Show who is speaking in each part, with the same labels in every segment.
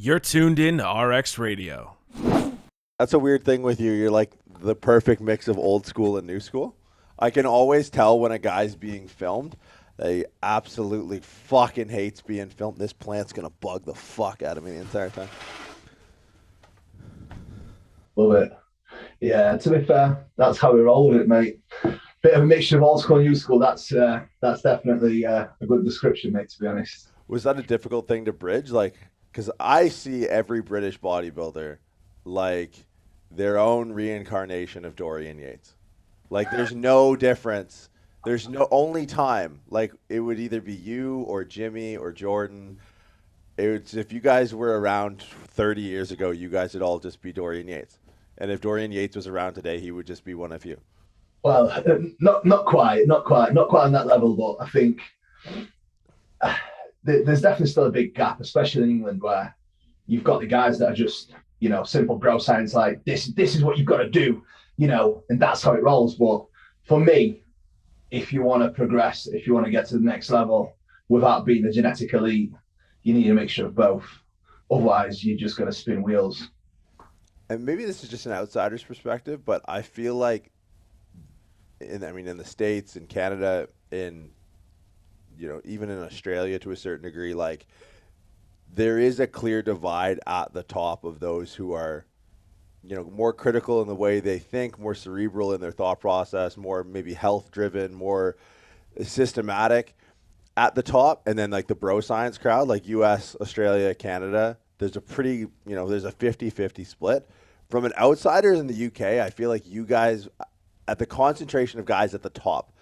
Speaker 1: You're tuned in to RX Radio.
Speaker 2: That's a weird thing with you. You're like the perfect mix of old school and new school. I can always tell when a guy's being filmed. He absolutely fucking hates being filmed. This plant's going to bug the fuck out of me the entire time.
Speaker 3: Love it. Yeah, to be fair, that's how we roll with it, mate. Bit of a mixture of old school and new school. That's definitely a good description, mate, to be honest.
Speaker 2: Was that a difficult thing to bridge? Like, because I see every British bodybuilder like their own reincarnation of Dorian Yates. Like, there's no difference. There's no only time. Like, it would either be you or Jimmy or Jordan. It's if you guys were around 30 years ago, you guys would all just be Dorian Yates. And if Dorian Yates was around today, he would just be one of you.
Speaker 3: Well, not quite on that level, but I think there's definitely still a big gap, especially in England, where you've got the guys that are just, simple bro science, like this is what you've got to do, and that's how it rolls. But for me, if you want to progress, if you want to get to the next level without being a genetic elite, you need a mixture of both. Otherwise, you're just going to spin wheels.
Speaker 2: And maybe this is just an outsider's perspective, but I feel like in the States, in Canada, in even in Australia to a certain degree, like there is a clear divide at the top of those who are, more critical in the way they think, more cerebral in their thought process, more maybe health driven, more systematic at the top. And then like the bro science crowd, like US, Australia, Canada, there's a pretty, there's a 50-50 split. From an outsider in the UK, I feel like you guys, at the concentration of guys at the top,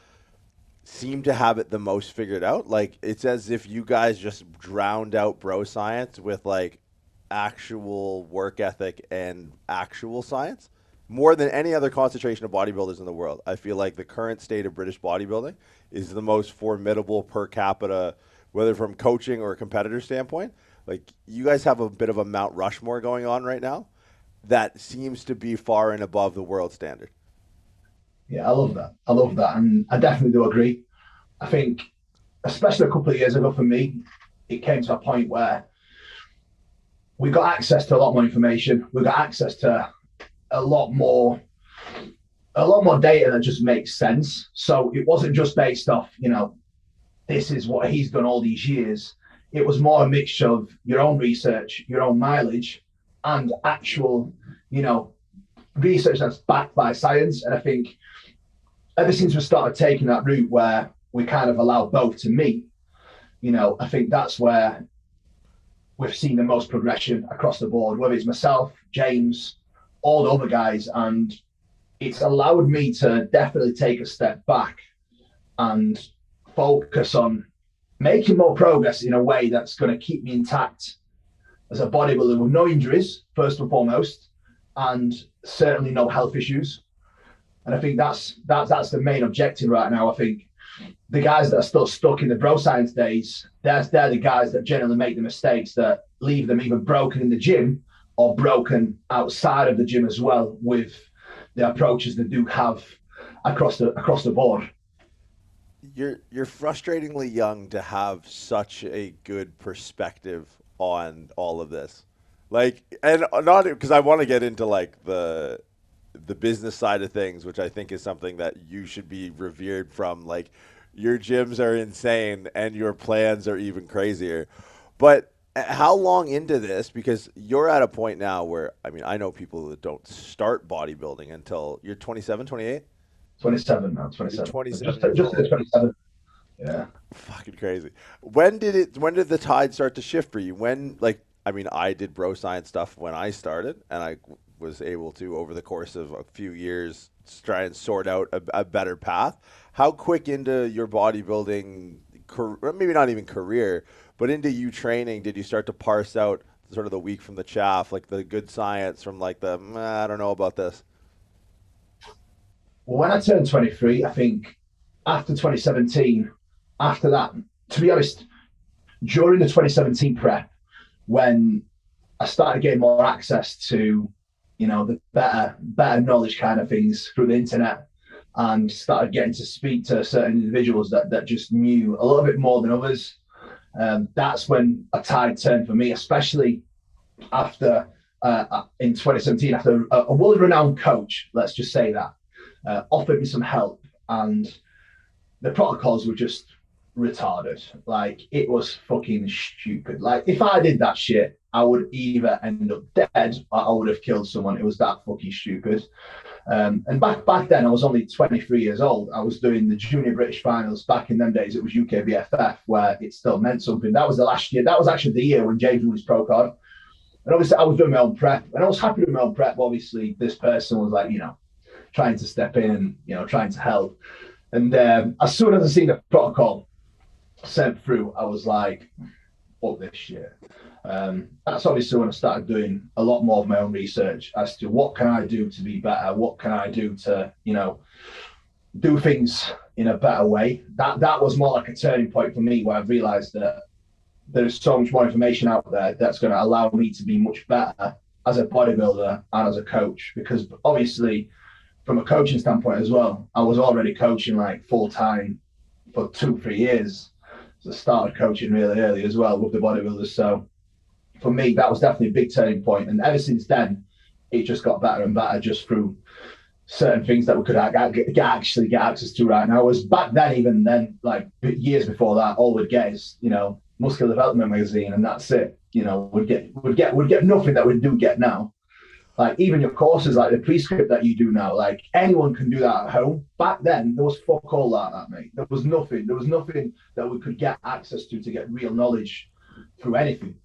Speaker 2: seem to have it the most figured out. Like, it's as if you guys just drowned out bro science with like actual work ethic and actual science more than any other concentration of bodybuilders in the world. I feel like the current state of British bodybuilding is the most formidable per capita, whether from coaching or a competitor standpoint. Like, you guys have a bit of a Mount Rushmore going on right now that seems to be far and above the world standard.
Speaker 3: Yeah, I love that. And I definitely do agree. I think, especially a couple of years ago for me, it came to a point where we got access to a lot more information. We got access to a lot more data that just makes sense. So it wasn't just based off, this is what he's done all these years. It was more a mixture of your own research, your own mileage, and actual, research that's backed by science. And I think ever since we started taking that route where we kind of allow both to meet, I think that's where we've seen the most progression across the board, whether it's myself, James, all the other guys. And it's allowed me to definitely take a step back and focus on making more progress in a way that's going to keep me intact as a bodybuilder with no injuries, first and foremost, and certainly no health issues. And I think that's the main objective right now. I think the guys that are still stuck in the bro science days, they're the guys that generally make the mistakes that leave them either broken in the gym or broken outside of the gym as well, with the approaches they do have across the board.
Speaker 2: You're frustratingly young to have such a good perspective on all of this. Like, and not because I want to get into like the business side of things, which I think is something that you should be revered from. Like, your gyms are insane and your plans are even crazier. But how long into this? Because you're at a point now where, I know people that don't start bodybuilding until you're 27, 28?
Speaker 3: 27 now, 27.
Speaker 2: 27.
Speaker 3: Just 27. Yeah.
Speaker 2: Fucking crazy. When did the tide start to shift for you? I did bro science stuff when I started, and I was able to, over the course of a few years, try and sort out a better path. How quick into your bodybuilding career, maybe not even career, but into you training, did you start to parse out sort of the wheat from the chaff, like the good science from like the, I don't know about this?
Speaker 3: Well, when I turned 23, I think after 2017, after that, to be honest, during the 2017 prep, when I started getting more access to, the better knowledge kind of things through the internet, and started getting to speak to certain individuals that just knew a little bit more than others, that's when a tide turned for me, especially after in 2017, after a world-renowned coach, let's just say that, offered me some help, and the protocols were just retarded. Like, it was fucking stupid. Like, if I did that shit, I would either end up dead or I would have killed someone. It was that fucking stupid. And back then, I was only 23 years old. I was doing the junior British finals. Back in them days, it was UKBFF, where it still meant something. That was the last year. That was actually the year when James won his pro card. And obviously, I was doing my own prep, and I was happy with my own prep. Obviously, this person was like, trying to step in and, trying to help. And as soon as I seen the protocol sent through, I was like, fuck this shit. That's obviously when I started doing a lot more of my own research as to what can I do to be better? What can I do to, do things in a better way? That was more like a turning point for me, where I realized that there's so much more information out there that's going to allow me to be much better as a bodybuilder and as a coach. Because obviously, from a coaching standpoint as well, I was already coaching like full time for 2-3 years. So I started coaching really early as well with the bodybuilders. So for me, that was definitely a big turning point. And ever since then, it just got better and better just through certain things that we could actually get access to right now. Was back then, even then, like years before that, all we'd get is, Muscular Development magazine, and that's it. We'd get nothing that we do get now. Like, even your courses, like the prescript that you do now, like anyone can do that at home. Back then, there was fuck all like that, mate. There was nothing that we could get access to get real knowledge through anything.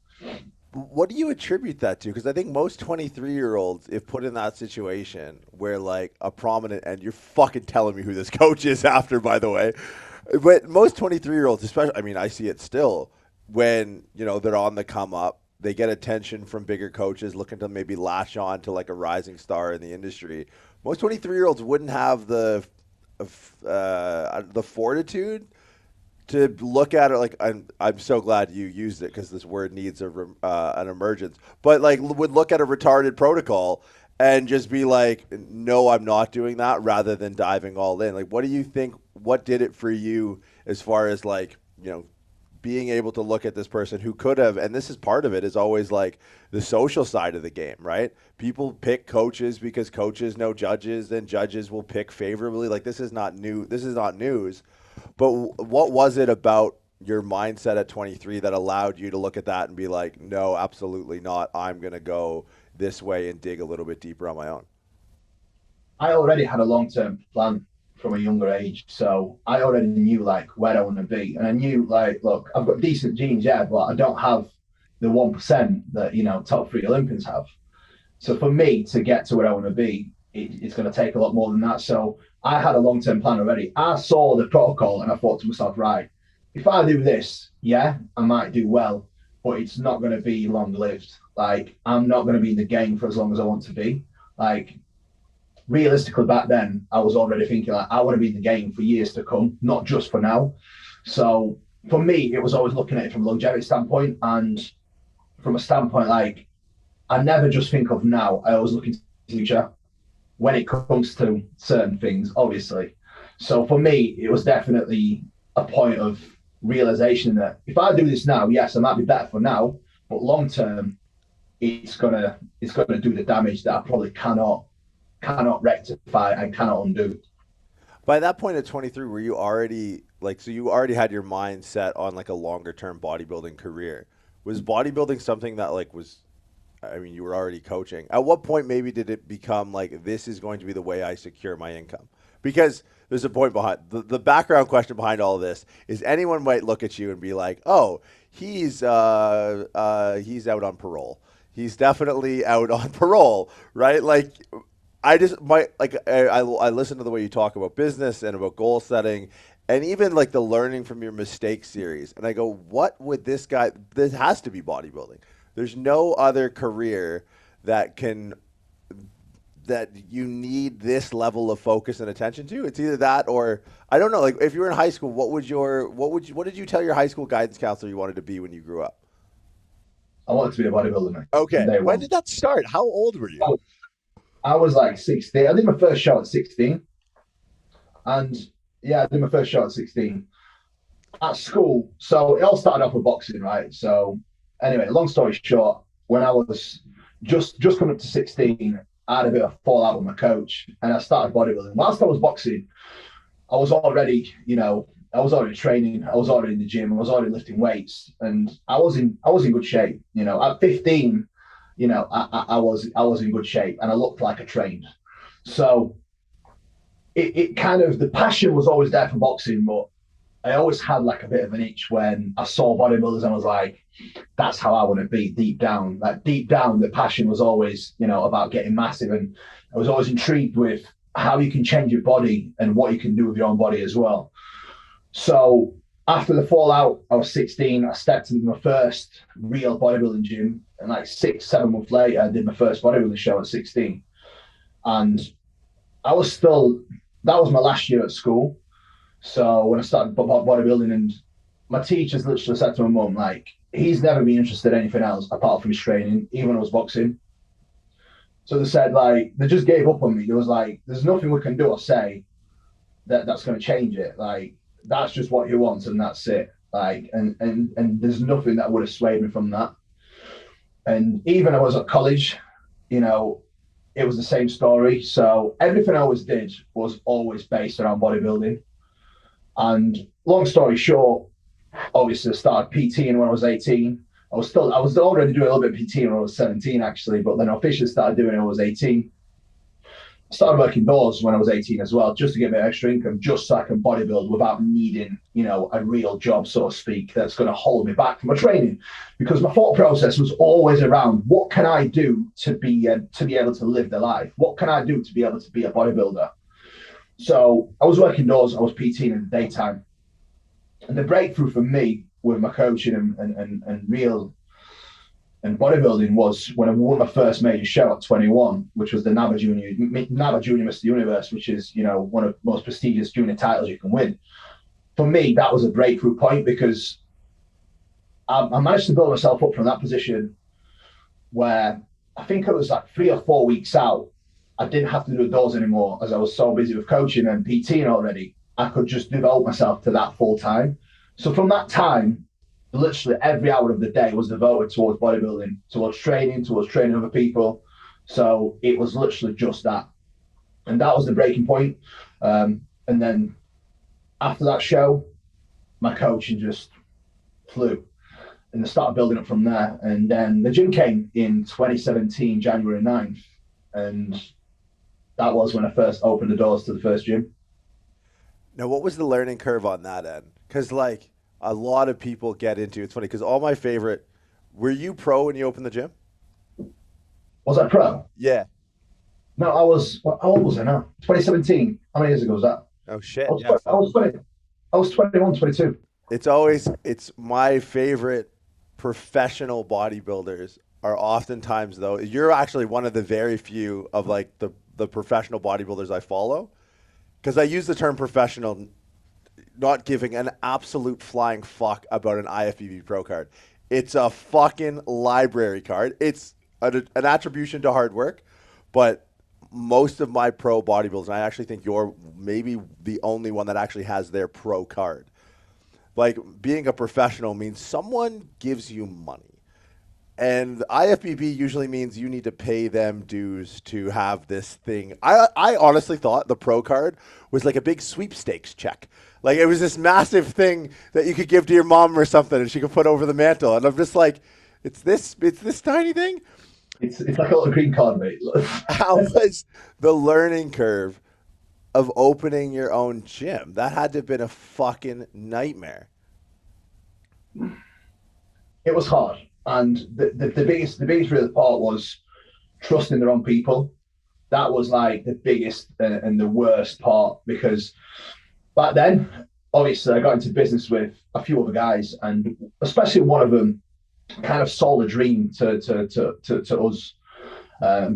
Speaker 2: What do you attribute that to? Because I think most 23-year-olds, if put in that situation where like a prominent, and you're fucking telling me who this coach is after, by the way, but most 23-year-olds, especially, I mean, I see it still, when, they're on the come up, they get attention from bigger coaches looking to maybe latch on to like a rising star in the industry. Most 23-year-olds wouldn't have the fortitude to look at it like, I'm so glad you used it because this word needs an emergence, but like would look at a retarded protocol and just be like, no, I'm not doing that, rather than diving all in. Like, what do you think, what did it for you as far as like, being able to look at this person who could have, and this is part of it, is always like the social side of the game, right? People pick coaches because coaches know judges, and judges will pick favorably. Like, this is not new. This is not news. But what was it about your mindset at 23 that allowed you to look at that and be like, no, absolutely not. I'm going to go this way and dig a little bit deeper on my own?
Speaker 3: I already had a long-term plan from a younger age, so I already knew like where I want to be, and I knew like, look, I've got decent genes, yeah, but I don't have the 1% that top 3 Olympians have. So for me to get to where I want to be, it's going to take a lot more than that. So I had a long-term plan already. I saw the protocol and I thought to myself, right, if I do this, yeah, I might do well, but it's not going to be long-lived. Like, I'm not going to be in the game for as long as I want to be. Like, realistically, back then, I was already thinking like, I want to be in the game for years to come, not just for now. So for me, it was always looking at it from a longevity standpoint, and from a standpoint like, I never just think of now. I always look into the future when it comes to certain things, obviously. So for me, it was definitely a point of realization that if I do this now, yes, I might be better for now, but long term, it's gonna do the damage that I probably cannot rectify and cannot undo.
Speaker 2: By that point at 23, were you already like, so you already had your mind set on like a longer term bodybuilding career? Was bodybuilding something that like was, I mean, you were already coaching. At what point maybe did it become like, this is going to be the way I secure my income? Because there's a point behind the background question behind all of this is, anyone might look at you and be like, oh, he's out on parole. He's definitely out on parole, right? Like, I listen to the way you talk about business and about goal setting, and even like the learning from your mistakes series. And I go, what would this guy, this has to be bodybuilding. There's no other career that you need this level of focus and attention to. It's either that or, I don't know, like if you were in high school, what did you tell your high school guidance counselor you wanted to be when you grew up?
Speaker 3: I wanted to be a bodybuilder, mate.
Speaker 2: Okay. When did that start? How old were you?
Speaker 3: I was like 16. I did my first show at 16. And yeah, I did my first show at 16 at school. So it all started off with boxing, right? So anyway, long story short, when I was just coming up to 16, I had a bit of fallout with my coach, and I started bodybuilding. Whilst I was boxing, I was already, I was already training. I was already in the gym. I was already lifting weights, and I was in good shape. At 15, I was in good shape, and I looked like I trained. So it kind of, the passion was always there for boxing, but I always had like a bit of an itch when I saw bodybuilders, and I was like, that's how I want to be deep down. Like deep down, the passion was always, about getting massive, and I was always intrigued with how you can change your body and what you can do with your own body as well. So after the fallout, I was 16. I stepped into my first real bodybuilding gym, and like 6-7 months later, I did my first bodybuilding show at 16. And that was my last year at school. So when I started bodybuilding, and my teachers literally said to my mum, like, he's never been interested in anything else apart from his training, even when I was boxing. So they said, like, they just gave up on me. It was like, there's nothing we can do or say that's going to change it. Like, that's just what he wants, and that's it. Like, and there's nothing that would have swayed me from that. And even I was at college, it was the same story. So everything I always did was always based around bodybuilding. And long story short, obviously I started PTing when I was 18. I was already doing a little bit of PT when I was 17, actually, but then I officially started doing it when I was 18. I started working doors when I was 18 as well, just to get a bit of extra income, just so I can bodybuild without needing, a real job, so to speak, that's going to hold me back from my training. Because my thought process was always around, what can I do to be able to live the life? What can I do to be able to be a bodybuilder? So I was working doors, I was PTing in the daytime. And the breakthrough for me with my coaching and bodybuilding was when I won my first major show at 21, which was the NABA Junior Mr. Universe, which is, one of the most prestigious junior titles you can win. For me, that was a breakthrough point, because I managed to build myself up from that position where I think it was like 3 or 4 weeks out. I didn't have to do the doors anymore, as I was so busy with coaching and PTing already. I could just devote myself to that full time. So from that time, literally every hour of the day was devoted towards bodybuilding, towards training other people. So it was literally just that. And that was the breaking point. And then after that show, my coaching just flew. And I started building up from there. And then the gym came in 2017, January 9th. And that was when I first opened the doors to the first gym.
Speaker 2: Now, what was the learning curve on that end? Because, like, a lot of people get into, it's funny, because all my favorite, were you pro when you opened the gym?
Speaker 3: Was I pro?
Speaker 2: Yeah.
Speaker 3: No, I was, how old was I now? 2017. How many years ago was that?
Speaker 2: Oh, shit.
Speaker 3: I was 21, 22.
Speaker 2: It's my favorite professional bodybuilders are oftentimes, though, you're actually one of the very few of, like, the professional bodybuilders I follow. Because I use the term professional, not giving an absolute flying fuck about an IFBB Pro card. It's a fucking library card. It's an attribution to hard work, but most of my pro bodybuilders, and I actually think you're maybe the only one that actually has their pro card. Like, being a professional means someone gives you money. And IFBB usually means you need to pay them dues to have this thing. I honestly thought the pro card was like a big sweepstakes check. Like, it was this massive thing that you could give to your mom or something and she could put over the mantle. And I'm just like, it's this tiny thing?
Speaker 3: It's like a little green card, mate.
Speaker 2: How was the learning curve of opening your own gym? That had to have been a fucking nightmare.
Speaker 3: It was hard. And the biggest real part was trusting the wrong people. That was like the biggest and the worst part, because back then, obviously, I got into business with a few other guys, and especially one of them kind of sold a dream to us.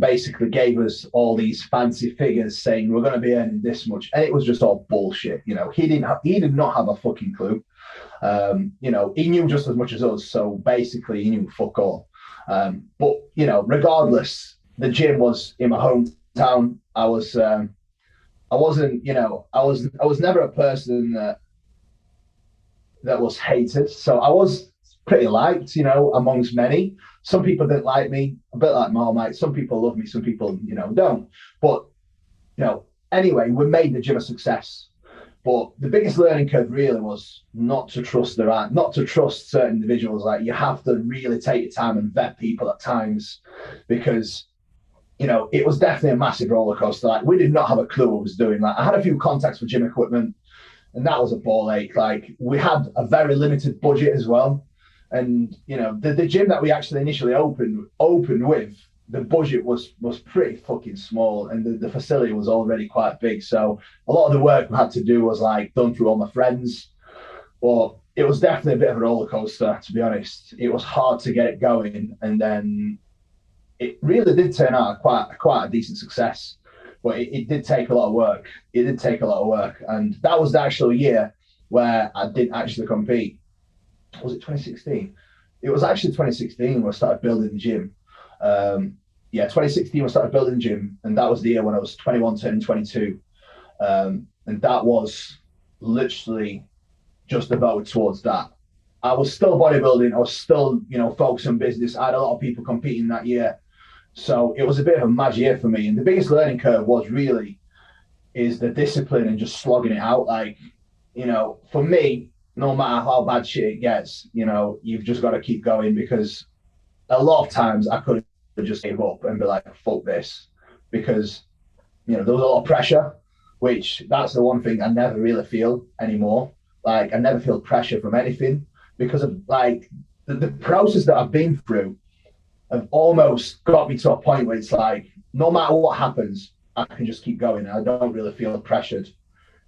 Speaker 3: Basically gave us all these fancy figures saying we're going to be earning this much, and it was just all bullshit. He did not have a fucking clue. He knew just as much as us, so basically he knew fuck all. But regardless, the gym was in my hometown. I was never a person that was hated. So I was pretty liked, you know, amongst many. Some people didn't like me, a bit like Marmite. Some people love me, some people, you know, don't. But, you know, anyway, we made the gym a success. But the biggest learning curve really was not to trust certain individuals. Like, you have to really take your time and vet people at times, because, you know, it was definitely a massive roller coaster. Like, we did not have a clue what we was doing. Like, I had a few contacts for gym equipment, and that was a ball ache. Like, we had a very limited budget as well. And, you know, the gym that we actually initially opened with, the budget was pretty fucking small, and the facility was already quite big. So a lot of the work we had to do was like done through all my friends. But it was definitely a bit of a roller coaster, to be honest. It was hard to get it going, and then it really did turn out quite a decent success. But it did take a lot of work. And that was the actual year where I didn't actually compete. Was it 2016? It was actually 2016 when I started building the gym. 2016 I started building the gym, and that was the year when I was 21 turning 22. And that was literally just about towards that. I was still bodybuilding. I was still, you know, focused on business. I had a lot of people competing that year. So it was a bit of a mad year for me. And the biggest learning curve is the discipline and just slogging it out. Like, you know, for me, no matter how bad shit it gets, you know, you've just got to keep going, because a lot of times I could have just gave up and be like, fuck this, because, you know, there was a lot of pressure, which that's the one thing I never really feel anymore. Like, I never feel pressure from anything, because of like the process that I've been through have almost got me to a point where it's like, no matter what happens, I can just keep going. I don't really feel pressured,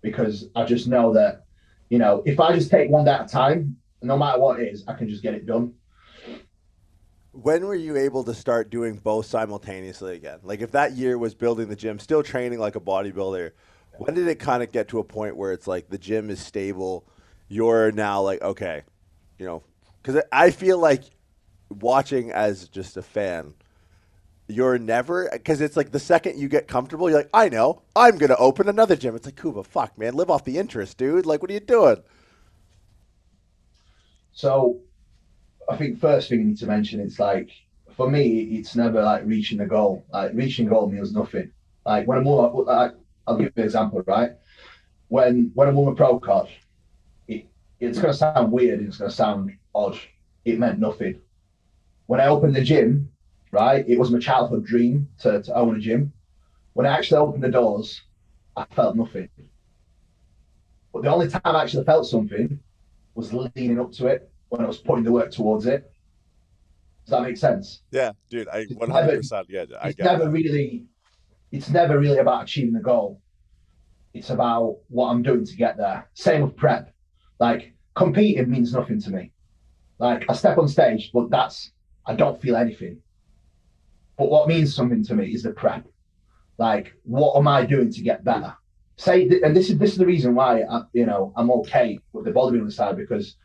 Speaker 3: because I just know that, you know, if I just take one day at a time, no matter what it is, I can just get it done.
Speaker 2: When were you able to start doing both simultaneously again? Like, if that year was building the gym, still training like a bodybuilder, when did it kind of get to a point where it's like the gym is stable, you're now like, okay, you know, because I feel like watching as just a fan, you're never, because it's like the second you get comfortable, you're like, I know, I'm going to open another gym. It's like, Kuba, fuck, man, live off the interest, dude. Like, what are you doing?
Speaker 3: So I think first thing you need to mention, it's like, for me, it's never like reaching the goal. Like, reaching goal means nothing. Like, when I'm like, I'll give you an example, right? When I'm on a pro card, it's going to sound weird and it's going to sound odd. It meant nothing. When I opened the gym, right, it was my childhood dream to own a gym. When I actually opened the doors, I felt nothing. But the only time I actually felt something was leading up to it, when I was putting the work towards it. Does that make sense?
Speaker 2: Yeah, dude, I 100% get it.
Speaker 3: It's never really about achieving the goal. It's about what I'm doing to get there. Same with prep. Like, competing means nothing to me. Like, I step on stage, but I don't feel anything. But what means something to me is the prep. Like, what am I doing to get better? And this is the reason why I'm okay with the bodybuilding side, because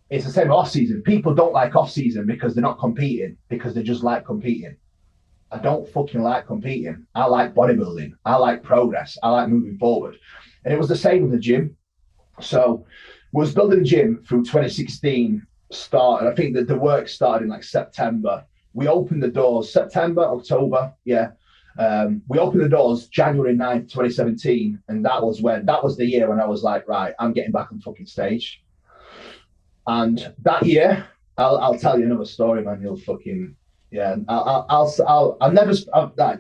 Speaker 3: it's the same off season. People don't like off season because they're not competing, because they just like competing. I don't fucking like competing. I like bodybuilding. I like progress. I like moving forward. And it was the same with the gym. So we was building the gym through 2016 start. And I think that the work started in like September. We opened the doors September, October. Yeah. We opened the doors January 9th, 2017. And that was the year when I was like, right, I'm getting back on fucking stage. And that year, I'll tell you another story, man. You'll fucking, yeah. This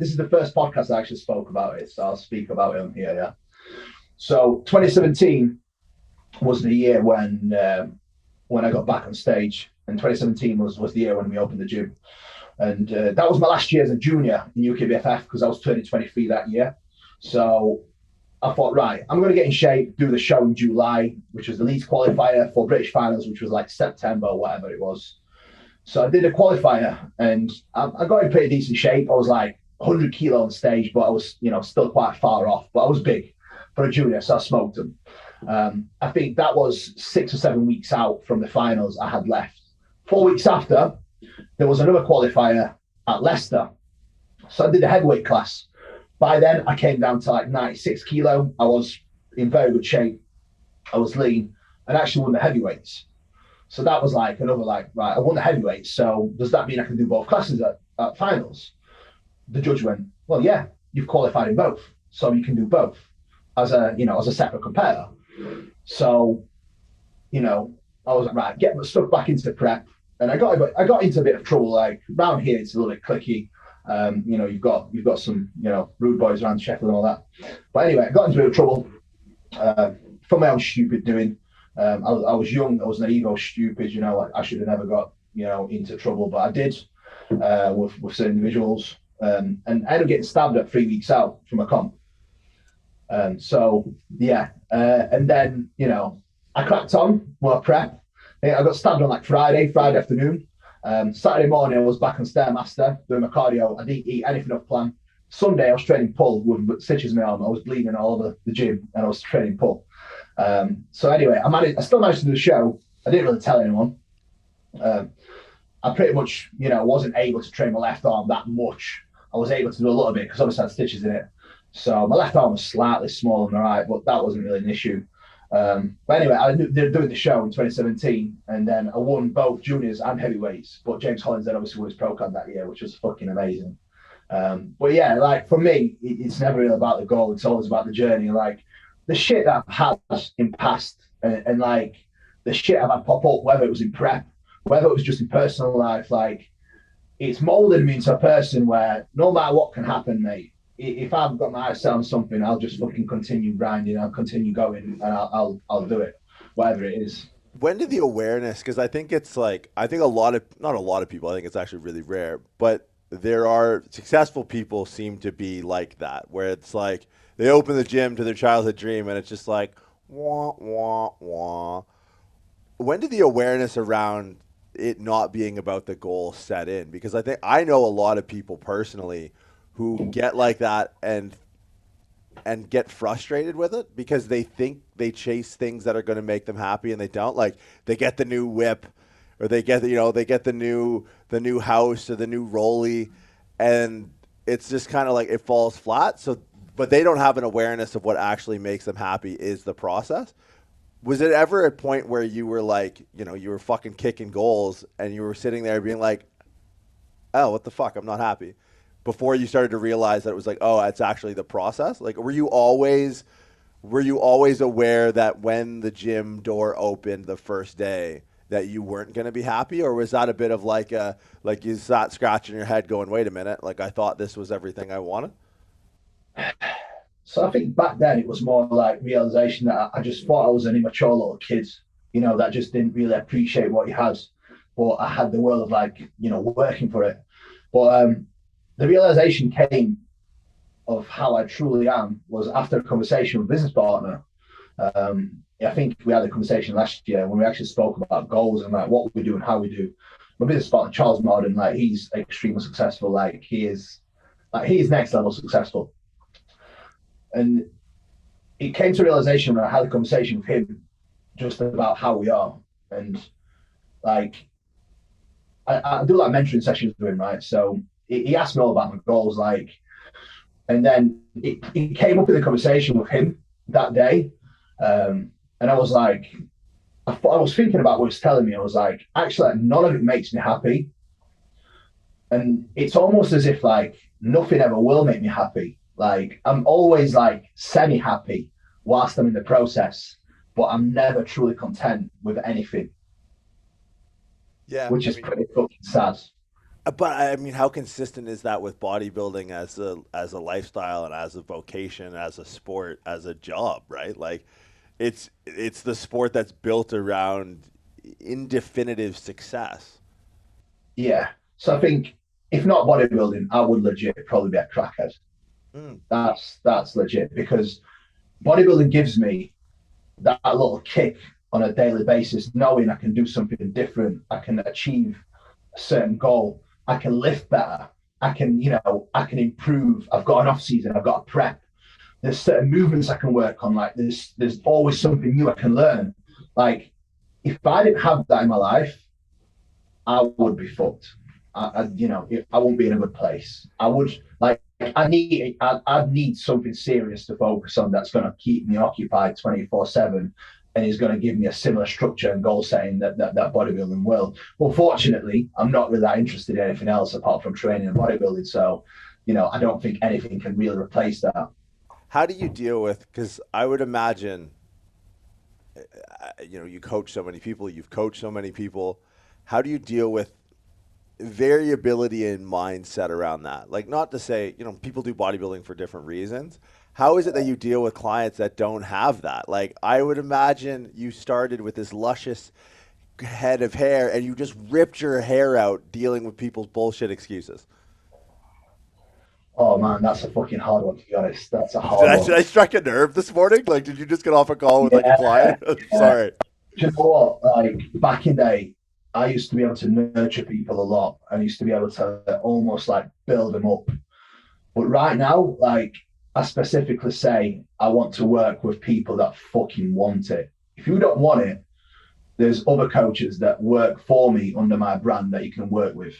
Speaker 3: is the first podcast I actually spoke about it. So I'll speak about it on here. Yeah. So 2017 was the year when I got back on stage, and 2017 was the year when we opened the gym. And that was my last year as a junior in UKBFF, because I was turning 23 that year. So I thought, right, I'm going to get in shape, do the show in July, which was the Leeds qualifier for British finals, which was like September or whatever it was. So I did a qualifier, and I got in pretty decent shape. I was like 100 kilo on stage, but I was, still quite far off, but I was big for a junior, so I smoked them. I think that was 6 or 7 weeks out from the finals I had left. 4 weeks after, there was another qualifier at Leicester. So I did the heavyweight class. By then, I came down to like 96 kilo. I was in very good shape. I was lean, and actually won the heavyweights. So that was like another like, right, I won the heavyweight. So does that mean I can do both classes at finals? The judge went, well, yeah, you've qualified in both. So you can do both as a separate competitor. So, I was like, right, get stuck back into prep. And I got into a bit of trouble. Like around here, it's a little bit cliquey. You've got some, rude boys around Sheffield and all that. But anyway, I got into a bit of trouble for my own stupid doing. I was young, I was naive, I was stupid, I should have never got, into trouble, but I did with certain individuals. And I ended up getting stabbed at 3 weeks out from a comp. And then, I cracked on my prep. I got stabbed on like Friday afternoon. Saturday morning, I was back on Stairmaster doing my cardio. I didn't eat anything off plan. Sunday, I was training pull with stitches in my arm. I was bleeding all over the gym and I was training pull. So anyway, I still managed to do the show. I didn't really tell anyone. I pretty much, wasn't able to train my left arm that much. I was able to do a little bit because obviously I had stitches in it. So my left arm was slightly smaller than the right, but that wasn't really an issue. But anyway, they're doing the show in 2017, and then I won both juniors and heavyweights. But James Hollins then obviously won his pro card that year, which was fucking amazing. But yeah, like for me, it's never really about the goal. It's always about the journey. Like the shit that I've had in past, and like the shit I've had pop up, whether it was in prep, whether it was just in personal life, like it's molded me into a person where no matter what can happen, mate, if I've got my eyes set on something, I'll just fucking continue grinding. I'll continue going, and I'll do it, whatever it is.
Speaker 2: When did the awareness? Because I think it's like not a lot of people. I think it's actually really rare, but there are successful people seem to be like that, where it's like they open the gym to their childhood dream, and it's just like wah wah wah. When did the awareness around it not being about the goal set in? Because I know a lot of people personally who get like that and get frustrated with it because they think they chase things that are going to make them happy and they don't. Like they get the new whip or they get the new house or the new rollie, and it's just kind of like it falls flat. So but they don't have an awareness of what actually makes them happy is the process. Was it ever a point where you were like, you were fucking kicking goals and you were sitting there being like, oh, what the fuck? I'm not happy. Before you started to realize that it was like, oh, it's actually the process? Like, were you always aware that when the gym door opened the first day that you weren't going to be happy? Or was that a bit of like you sat scratching your head going, wait a minute, like I thought this was everything I wanted?
Speaker 3: So I think back then it was more like realization that I just thought I was an immature little kid, that just didn't really appreciate what he had. But I had the world of like, working for it. But the realization came of how I truly am was after a conversation with a business partner. I think we had a conversation last year when we actually spoke about goals and like what we do and how we do. My business partner, Charles Marden, like he's extremely successful. Like he is next level successful. And it came to realization when I had a conversation with him just about how we are. And like, I do like mentoring sessions with him, right? So he asked me all about my goals, like, and then it came up in the conversation with him that day. And I was like, I was thinking about what he was telling me. I was like, actually, none of it makes me happy. And it's almost as if like nothing ever will make me happy. Like I'm always like semi-happy whilst I'm in the process, but I'm never truly content with anything.
Speaker 2: Yeah.
Speaker 3: Which is pretty fucking sad.
Speaker 2: But I mean, how consistent is that with bodybuilding as a lifestyle and as a vocation, as a sport, as a job, right? Like it's the sport that's built around indefinitive success.
Speaker 3: Yeah. So I think if not bodybuilding, I would legit probably be a crackhead. That's legit, because bodybuilding gives me that little kick on a daily basis, knowing I can do something different, I can achieve a certain goal, I can lift better, I can improve. I've got an off season, I've got a prep. There's certain movements I can work on. Like there's always something new I can learn. Like if I didn't have that in my life, I would be fucked. I won't be in a good place. I would like. I'd need something serious to focus on that's going to keep me occupied 24/7 and he's going to give me a similar structure and goal setting that bodybuilding will. Well, fortunately, I'm not really that interested in anything else apart from training and bodybuilding. So, I don't think anything can really replace that.
Speaker 2: How do you deal with, because I would imagine, you coach so many people, you've coached so many people. How do you deal with variability in mindset around that? Like, not to say, people do bodybuilding for different reasons. How is it that you deal with clients that don't have that? Like, I would imagine you started with this luscious head of hair and you just ripped your hair out dealing with people's bullshit excuses.
Speaker 3: Oh man, that's a fucking hard one, to be honest. That's a hard one.
Speaker 2: Did I struck a nerve this morning? Like, did you just get off a call with like a client? Sorry.
Speaker 3: Do you know what? Like, back in the day, I used to be able to nurture people a lot. I used to be able to almost like build them up. But right now, like, I specifically say I want to work with people that fucking want it. If you don't want it, there's other coaches that work for me under my brand that you can work with.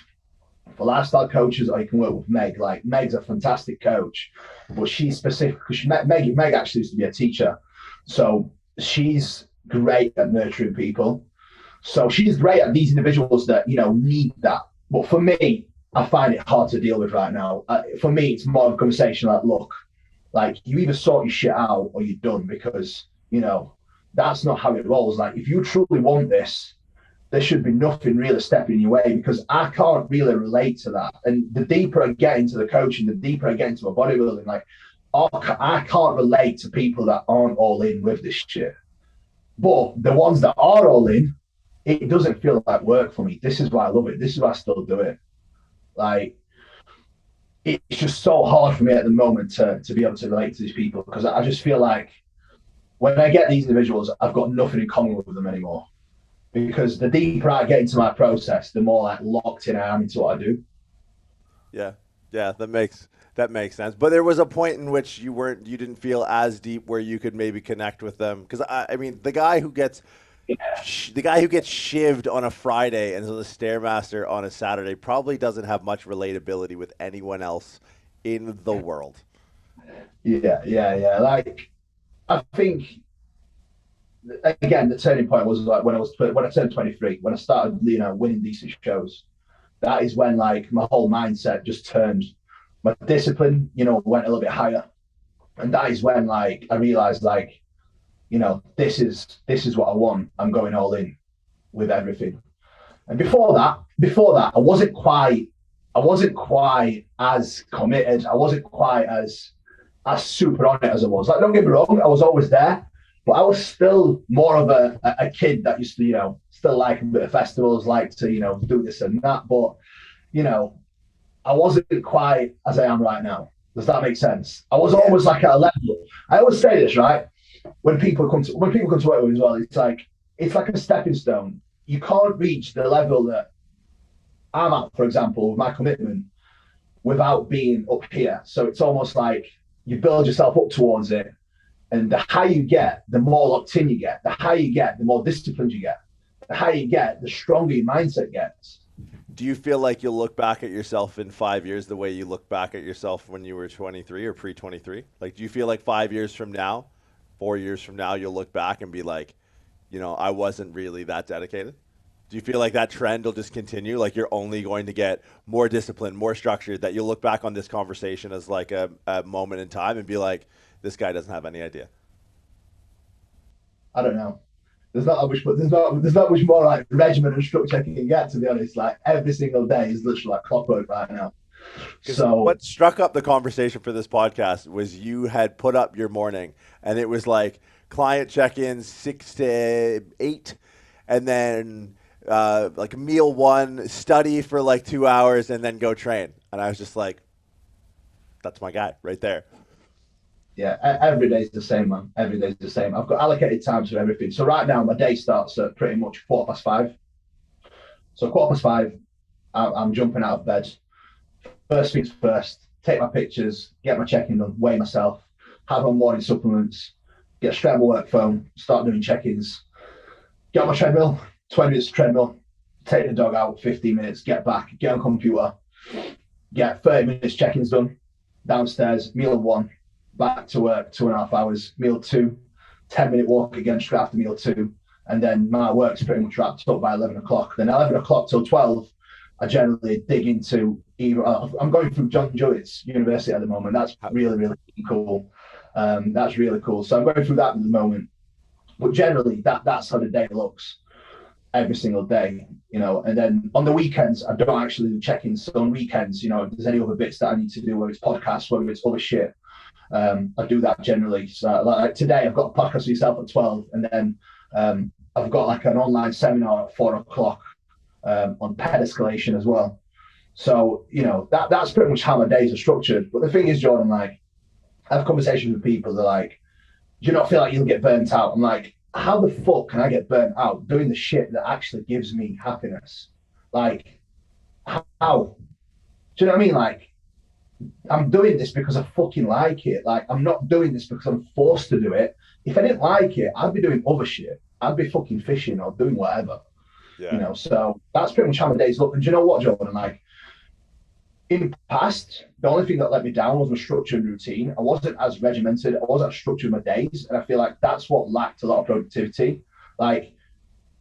Speaker 3: For lifestyle coaches, or you can work with Meg. Like, Meg's a fantastic coach, but she's specific because Meg actually used to be a teacher. So she's great at nurturing people. So she's great at these individuals that, need that. But for me, I find it hard to deal with right now. For me, it's more of a conversation like, look, like, you either sort your shit out or you're done, because, that's not how it rolls. Like, if you truly want this, there should be nothing really stepping in your way, because I can't really relate to that. And the deeper I get into the coaching, the deeper I get into a bodybuilding, like, I can't relate to people that aren't all in with this shit. But the ones that are all in, it doesn't feel like work for me. This is why I love it. This is why I still do it. Like, it's just so hard for me at the moment to be able to relate to these people, because I just feel like when I get these individuals, I've got nothing in common with them anymore. Because the deeper I get into my process, the more like locked in I am into what I do.
Speaker 2: Yeah, that makes sense. But there was a point in which you didn't feel as deep where you could maybe connect with them. Because I mean, the guy who gets shivved on a Friday and is a Stairmaster on a Saturday probably doesn't have much relatability with anyone else in the world.
Speaker 3: Yeah. Like, I think, again, the turning point was like when I turned 23, when I started, winning decent shows. That is when, like, my whole mindset just turned. My discipline, went a little bit higher, and that is when, like, I realized, like, this is what I want. I'm going all in with everything. And before that, I wasn't quite as committed. I wasn't quite as super on it as I was. Like, don't get me wrong, I was always there. But I was still more of a kid that used to, still like a bit of festivals, like to, do this and that. But, I wasn't quite as I am right now. Does that make sense? I was always like at a level. I always say this, right? When people come to work with me as well, it's like a stepping stone. You can't reach the level that I'm at, for example, with my commitment, without being up here. So it's almost like you build yourself up towards it. And the higher you get, the more locked in you get. The higher you get, the more disciplined you get. The higher you get, the stronger your mindset gets.
Speaker 2: Do you feel like you'll look back at yourself in 5 years the way you look back at yourself when you were 23 or pre-23? Like, do you feel like 5 years from now, 4 years from now, you'll look back and be like, I wasn't really that dedicated? Do you feel like that trend will just continue? Like, you're only going to get more disciplined, more structured, that you'll look back on this conversation as like a moment in time and be like, this guy doesn't have any idea?
Speaker 3: I don't know. There's not much more like regiment and structure I can get, to be honest. Like, every single day is literally like clockwork right now. So
Speaker 2: what struck up the conversation for this podcast was you had put up your morning, and it was like client check-ins 6 to 8, and then like meal 1, study for like 2 hours, and then go train. And I was just like, that's my guy right there.
Speaker 3: Yeah, every day's the same, man. Every day's the same. I've got allocated times for everything. So right now, my day starts at pretty much 5:15. So 5:15, I'm jumping out of bed. First things first, take my pictures, get my check-in done, weigh myself, have my morning supplements, get straight on my work phone, start doing check-ins, get on my treadmill, 20 minutes treadmill, take the dog out, 15 minutes, get back, get on computer, get 30 minutes check-ins done, downstairs, meal 1, back to work, 2.5 hours, meal 2, 10-minute walk again straight after meal 2. And then my work's pretty much wrapped up by 11 o'clock. Then 11 o'clock till 12, I generally dig into either. I'm going through John Jewett's University at the moment. That's really, really cool. That's really cool. So I'm going through that at the moment. But generally, that's how the day looks every single day, you know. And then on the weekends, I don't actually check in. So on weekends, you know, if there's any other bits that I need to do, whether it's podcasts, whether it's other shit, I do that generally. So like today, I've got a podcast with yourself at 12, and then I've got like an online seminar at 4 o'clock on ped escalation as well. So, you know, that's pretty much how my days are structured. But the thing is, Jordan, like, I have conversations with people, they're like, do you not feel like you'll get burnt out? I'm like, how the fuck can I get burnt out doing the shit that actually gives me happiness? Like, how? Do you know what I mean? Like, I'm doing this because I fucking like it. Like, I'm not doing this because I'm forced to do it. If I didn't like it, I'd be doing other shit. I'd be fucking fishing or doing whatever. Yeah. You know, so that's pretty much how my days look. And do you know what, Jordan? Like, in the past, the only thing that let me down was my structure and routine. I wasn't as regimented. I wasn't as structured in my days. And I feel like that's what lacked a lot of productivity. Like,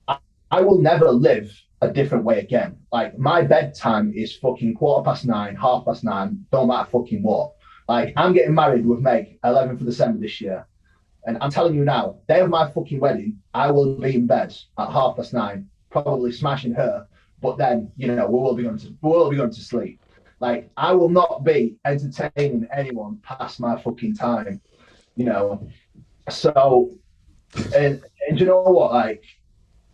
Speaker 3: I will never live a different way again. Like, my bedtime is fucking 9:15, 9:30, don't matter fucking what. Like, I'm getting married with Meg 11th of December this year. And I'm telling you now, day of my fucking wedding, I will be in bed at 9:30, probably smashing her. But then, you know, we will be going to sleep. Like, I will not be entertaining anyone past my fucking time, you know. So, and you know what? Like,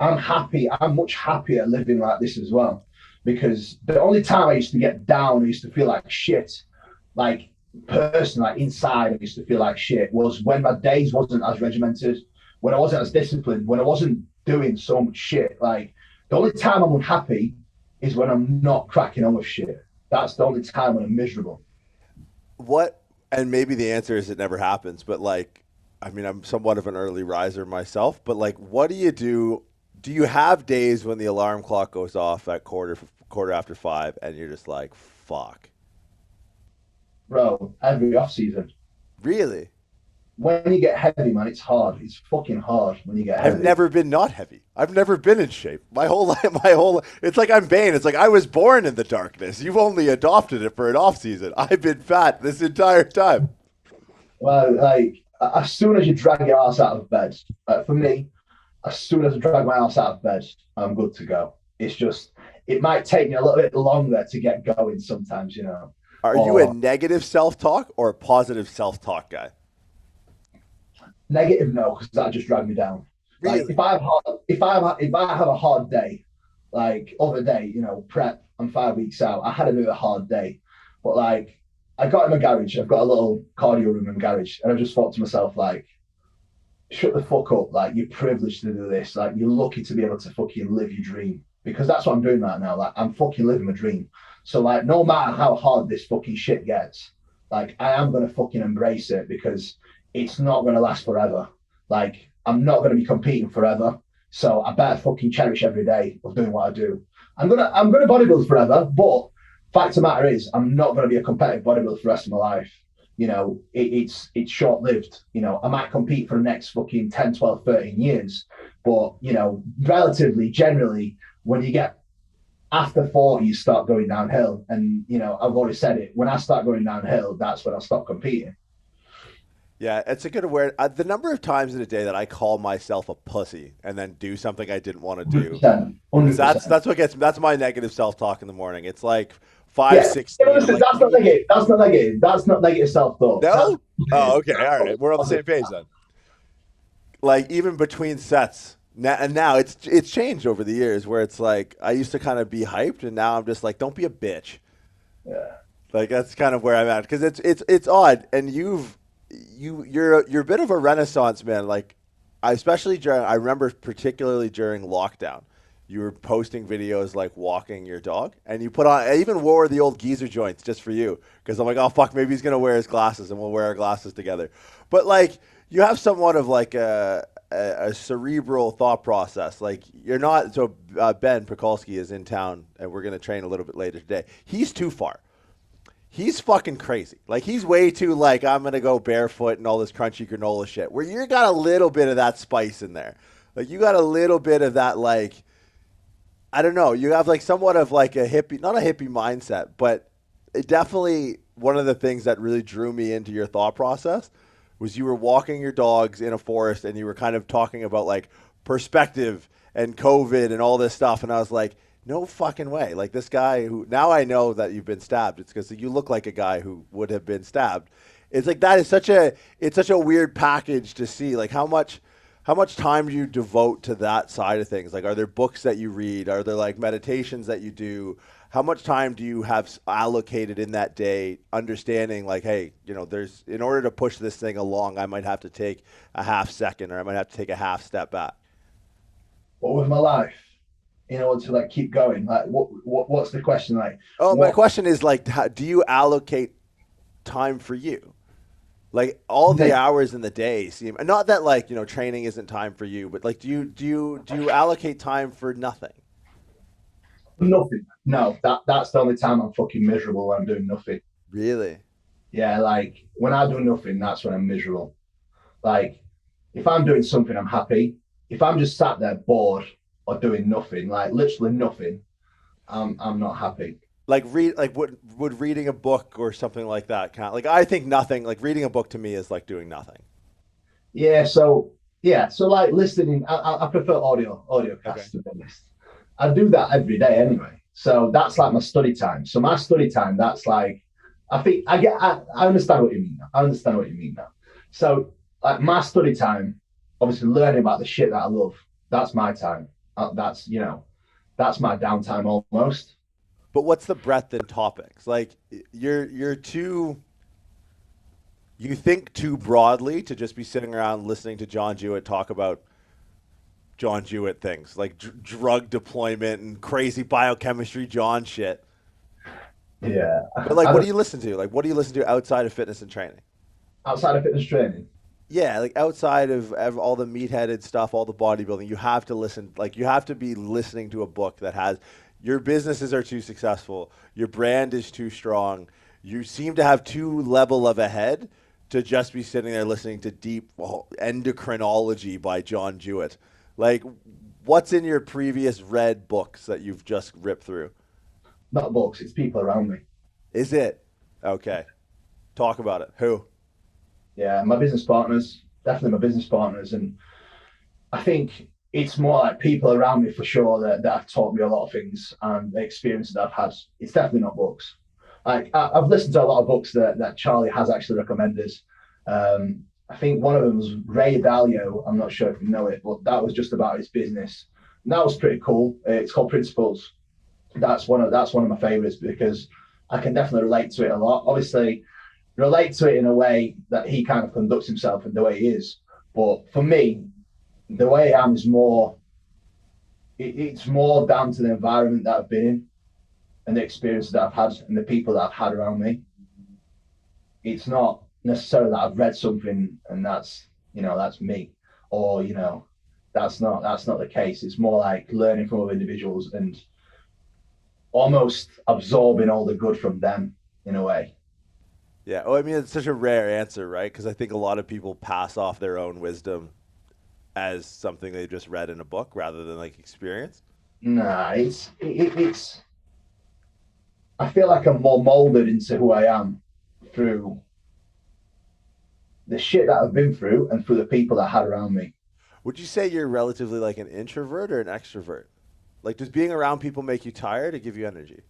Speaker 3: I'm happy. I'm much happier living like this as well. Because the only time I used to get down, I used to feel like shit, like, personally, like inside, I used to feel like shit, was when my days wasn't as regimented, when I wasn't as disciplined, when I wasn't doing so much shit. Like, the only time I'm unhappy is when I'm not cracking on with shit. That's the only time when I'm miserable.
Speaker 2: What, and maybe the answer is it never happens, but like, I mean, I'm somewhat of an early riser myself, but like, what do you do? Do you have days when the alarm clock goes off at quarter after 5 and you're just like, fuck?
Speaker 3: Bro, every off season.
Speaker 2: Really?
Speaker 3: When you get heavy, man, it's hard. It's fucking hard when you get heavy.
Speaker 2: I've never been not heavy. I've never been in shape. My whole life, it's like I'm Bane. It's like I was born in the darkness. You've only adopted it for an off season. I've been fat this entire time.
Speaker 3: Well, like, as soon as you drag your ass out of bed, for me, as soon as I drag my ass out of bed, I'm good to go. It's just, it might take me a little bit longer to get going sometimes, you know.
Speaker 2: Are you a negative self-talk or a positive self-talk guy?
Speaker 3: Negative, no, because that just dragged me down. Really? Like, if I have a hard day, like other day, you know, prep, I'm 5 weeks out. I had a bit of a hard day, but like, I got in my garage. I've got a little cardio room in my garage, and I just thought to myself, like, shut the fuck up. Like, you're privileged to do this. Like, you're lucky to be able to fucking live your dream, because that's what I'm doing right now. Like, I'm fucking living my dream. So like, no matter how hard this fucking shit gets, like, I am gonna fucking embrace it, because it's not going to last forever. Like, I'm not going to be competing forever. So I better fucking cherish every day of doing what I do. I'm going to bodybuild forever, but fact of the matter is, I'm not going to be a competitive bodybuilder for the rest of my life. You know, it's short-lived. You know, I might compete for the next fucking 10, 12, 13 years. But, you know, relatively, generally, when you get after 40, you start going downhill. And, you know, I've already said it. When I start going downhill, that's when I stop competing.
Speaker 2: Yeah, it's a good awareness. The number of times in a day that I call myself a pussy and then do something I didn't want to do.
Speaker 3: 100%.
Speaker 2: That's what gets. That's my negative self-talk in the morning. It's like 5, 6.
Speaker 3: Listen, that's not negative. That's not negative. That's not negative self-talk.
Speaker 2: No. Oh, okay. All right. We're on the same page then. Like, even between sets, now it's changed over the years, where it's like I used to kind of be hyped, and now I'm just like, don't be a bitch.
Speaker 3: Yeah.
Speaker 2: Like, that's kind of where I'm at, because it's odd, and you're a bit of a renaissance man. Like, I remember particularly during lockdown, you were posting videos like walking your dog, and I even wore the old geezer joints just for you, because I'm like, oh fuck, maybe he's gonna wear his glasses and we'll wear our glasses together. But like, you have somewhat of like a cerebral thought process. Like, you're not. So Ben Pekulski is in town, and we're gonna train a little bit later today. He's too far. he's fucking crazy. Like, he's way too, like, I'm going to go barefoot and all this crunchy granola shit, where you got a little bit of that spice in there. Like, you got a little bit of that, like, I don't know. You have, like, somewhat of, like, a hippie, not a hippie mindset, but it definitely, one of the things that really drew me into your thought process was you were walking your dogs in a forest and you were kind of talking about, like, perspective and COVID and all this stuff. And I was like, no fucking way. Like, this guy who, now I know that you've been stabbed. It's because you look like a guy who would have been stabbed. It's like, that is it's such a weird package to see. Like, how much time do you devote to that side of things? Like, are there books that you read? Are there, like, meditations that you do? How much time do you have allocated in that day understanding, like, hey, you know, in order to push this thing along, I might have to take a half second or I might have to take a half step back?
Speaker 3: What with my life, in order to, like, keep going? Like, what's the question? Like,
Speaker 2: my question is, like, do you allocate time for you? Like, all the hours in the day seem, not that, like, you know, training isn't time for you, but, like, do you allocate time for nothing?
Speaker 3: Nothing. No, that's the only time I'm fucking miserable when I'm doing nothing.
Speaker 2: Really?
Speaker 3: Yeah, like, when I do nothing, that's when I'm miserable. Like, if I'm doing something, I'm happy. If I'm just sat there bored or doing nothing, like literally nothing, I'm not happy.
Speaker 2: Like, would reading a book or something like that count? Like, I think nothing. Like, reading a book to me is like doing nothing.
Speaker 3: So like listening, I prefer audio casts, to be honest. I do that every day anyway. So that's like my study time. So my study time, that's like, I understand what you mean now. I understand what you mean now. So, like, my study time, obviously learning about the shit that I love, that's my time. That's that's my downtime almost.
Speaker 2: But what's the breadth in topics? Like, you think too broadly to just be sitting around listening to John Jewett talk about John Jewett things, like drug deployment and crazy biochemistry John shit.
Speaker 3: Yeah.
Speaker 2: But, like, what do you listen to? Like, what do you listen to outside of fitness and training?
Speaker 3: Outside of fitness training?
Speaker 2: Yeah, like, outside of all the meat-headed stuff, all the bodybuilding, you have to listen. Like, you have to be listening to a book that has, your businesses are too successful, your brand is too strong, you seem to have too level of a head to just be sitting there listening to deep endocrinology by John Jewett. Like, what's in your previous read books that you've just ripped through?
Speaker 3: Not books, it's people around me.
Speaker 2: Is it? Okay. Talk about it. Who?
Speaker 3: Yeah, my business partners, definitely my business partners. And I think it's more like people around me for sure that have taught me a lot of things and the experiences that I've had. It's definitely not books. Like, I've listened to a lot of books that Charlie has actually recommended. I think one of them was Ray Dalio. I'm not sure if you know it, but that was just about his business. And that was pretty cool. It's called Principles. That's one of my favorites because I can definitely relate to it a lot. Obviously, relate to it in a way that he kind of conducts himself and the way he is. But for me, the way I am is it's more down to the environment that I've been in and the experiences that I've had and the people that I've had around me. It's not necessarily that I've read something and that's me, or that's not the case. It's more like learning from other individuals and almost absorbing all the good from them in a way.
Speaker 2: Yeah. Oh, I mean, it's such a rare answer, right? Because I think a lot of people pass off their own wisdom as something they just read in a book rather than, like, experience.
Speaker 3: Nah, it's I feel like I'm more molded into who I am through the shit that I've been through and through the people that I had around me.
Speaker 2: Would you say you're relatively, like, an introvert or an extrovert? Like, does being around people make you tired or give you energy?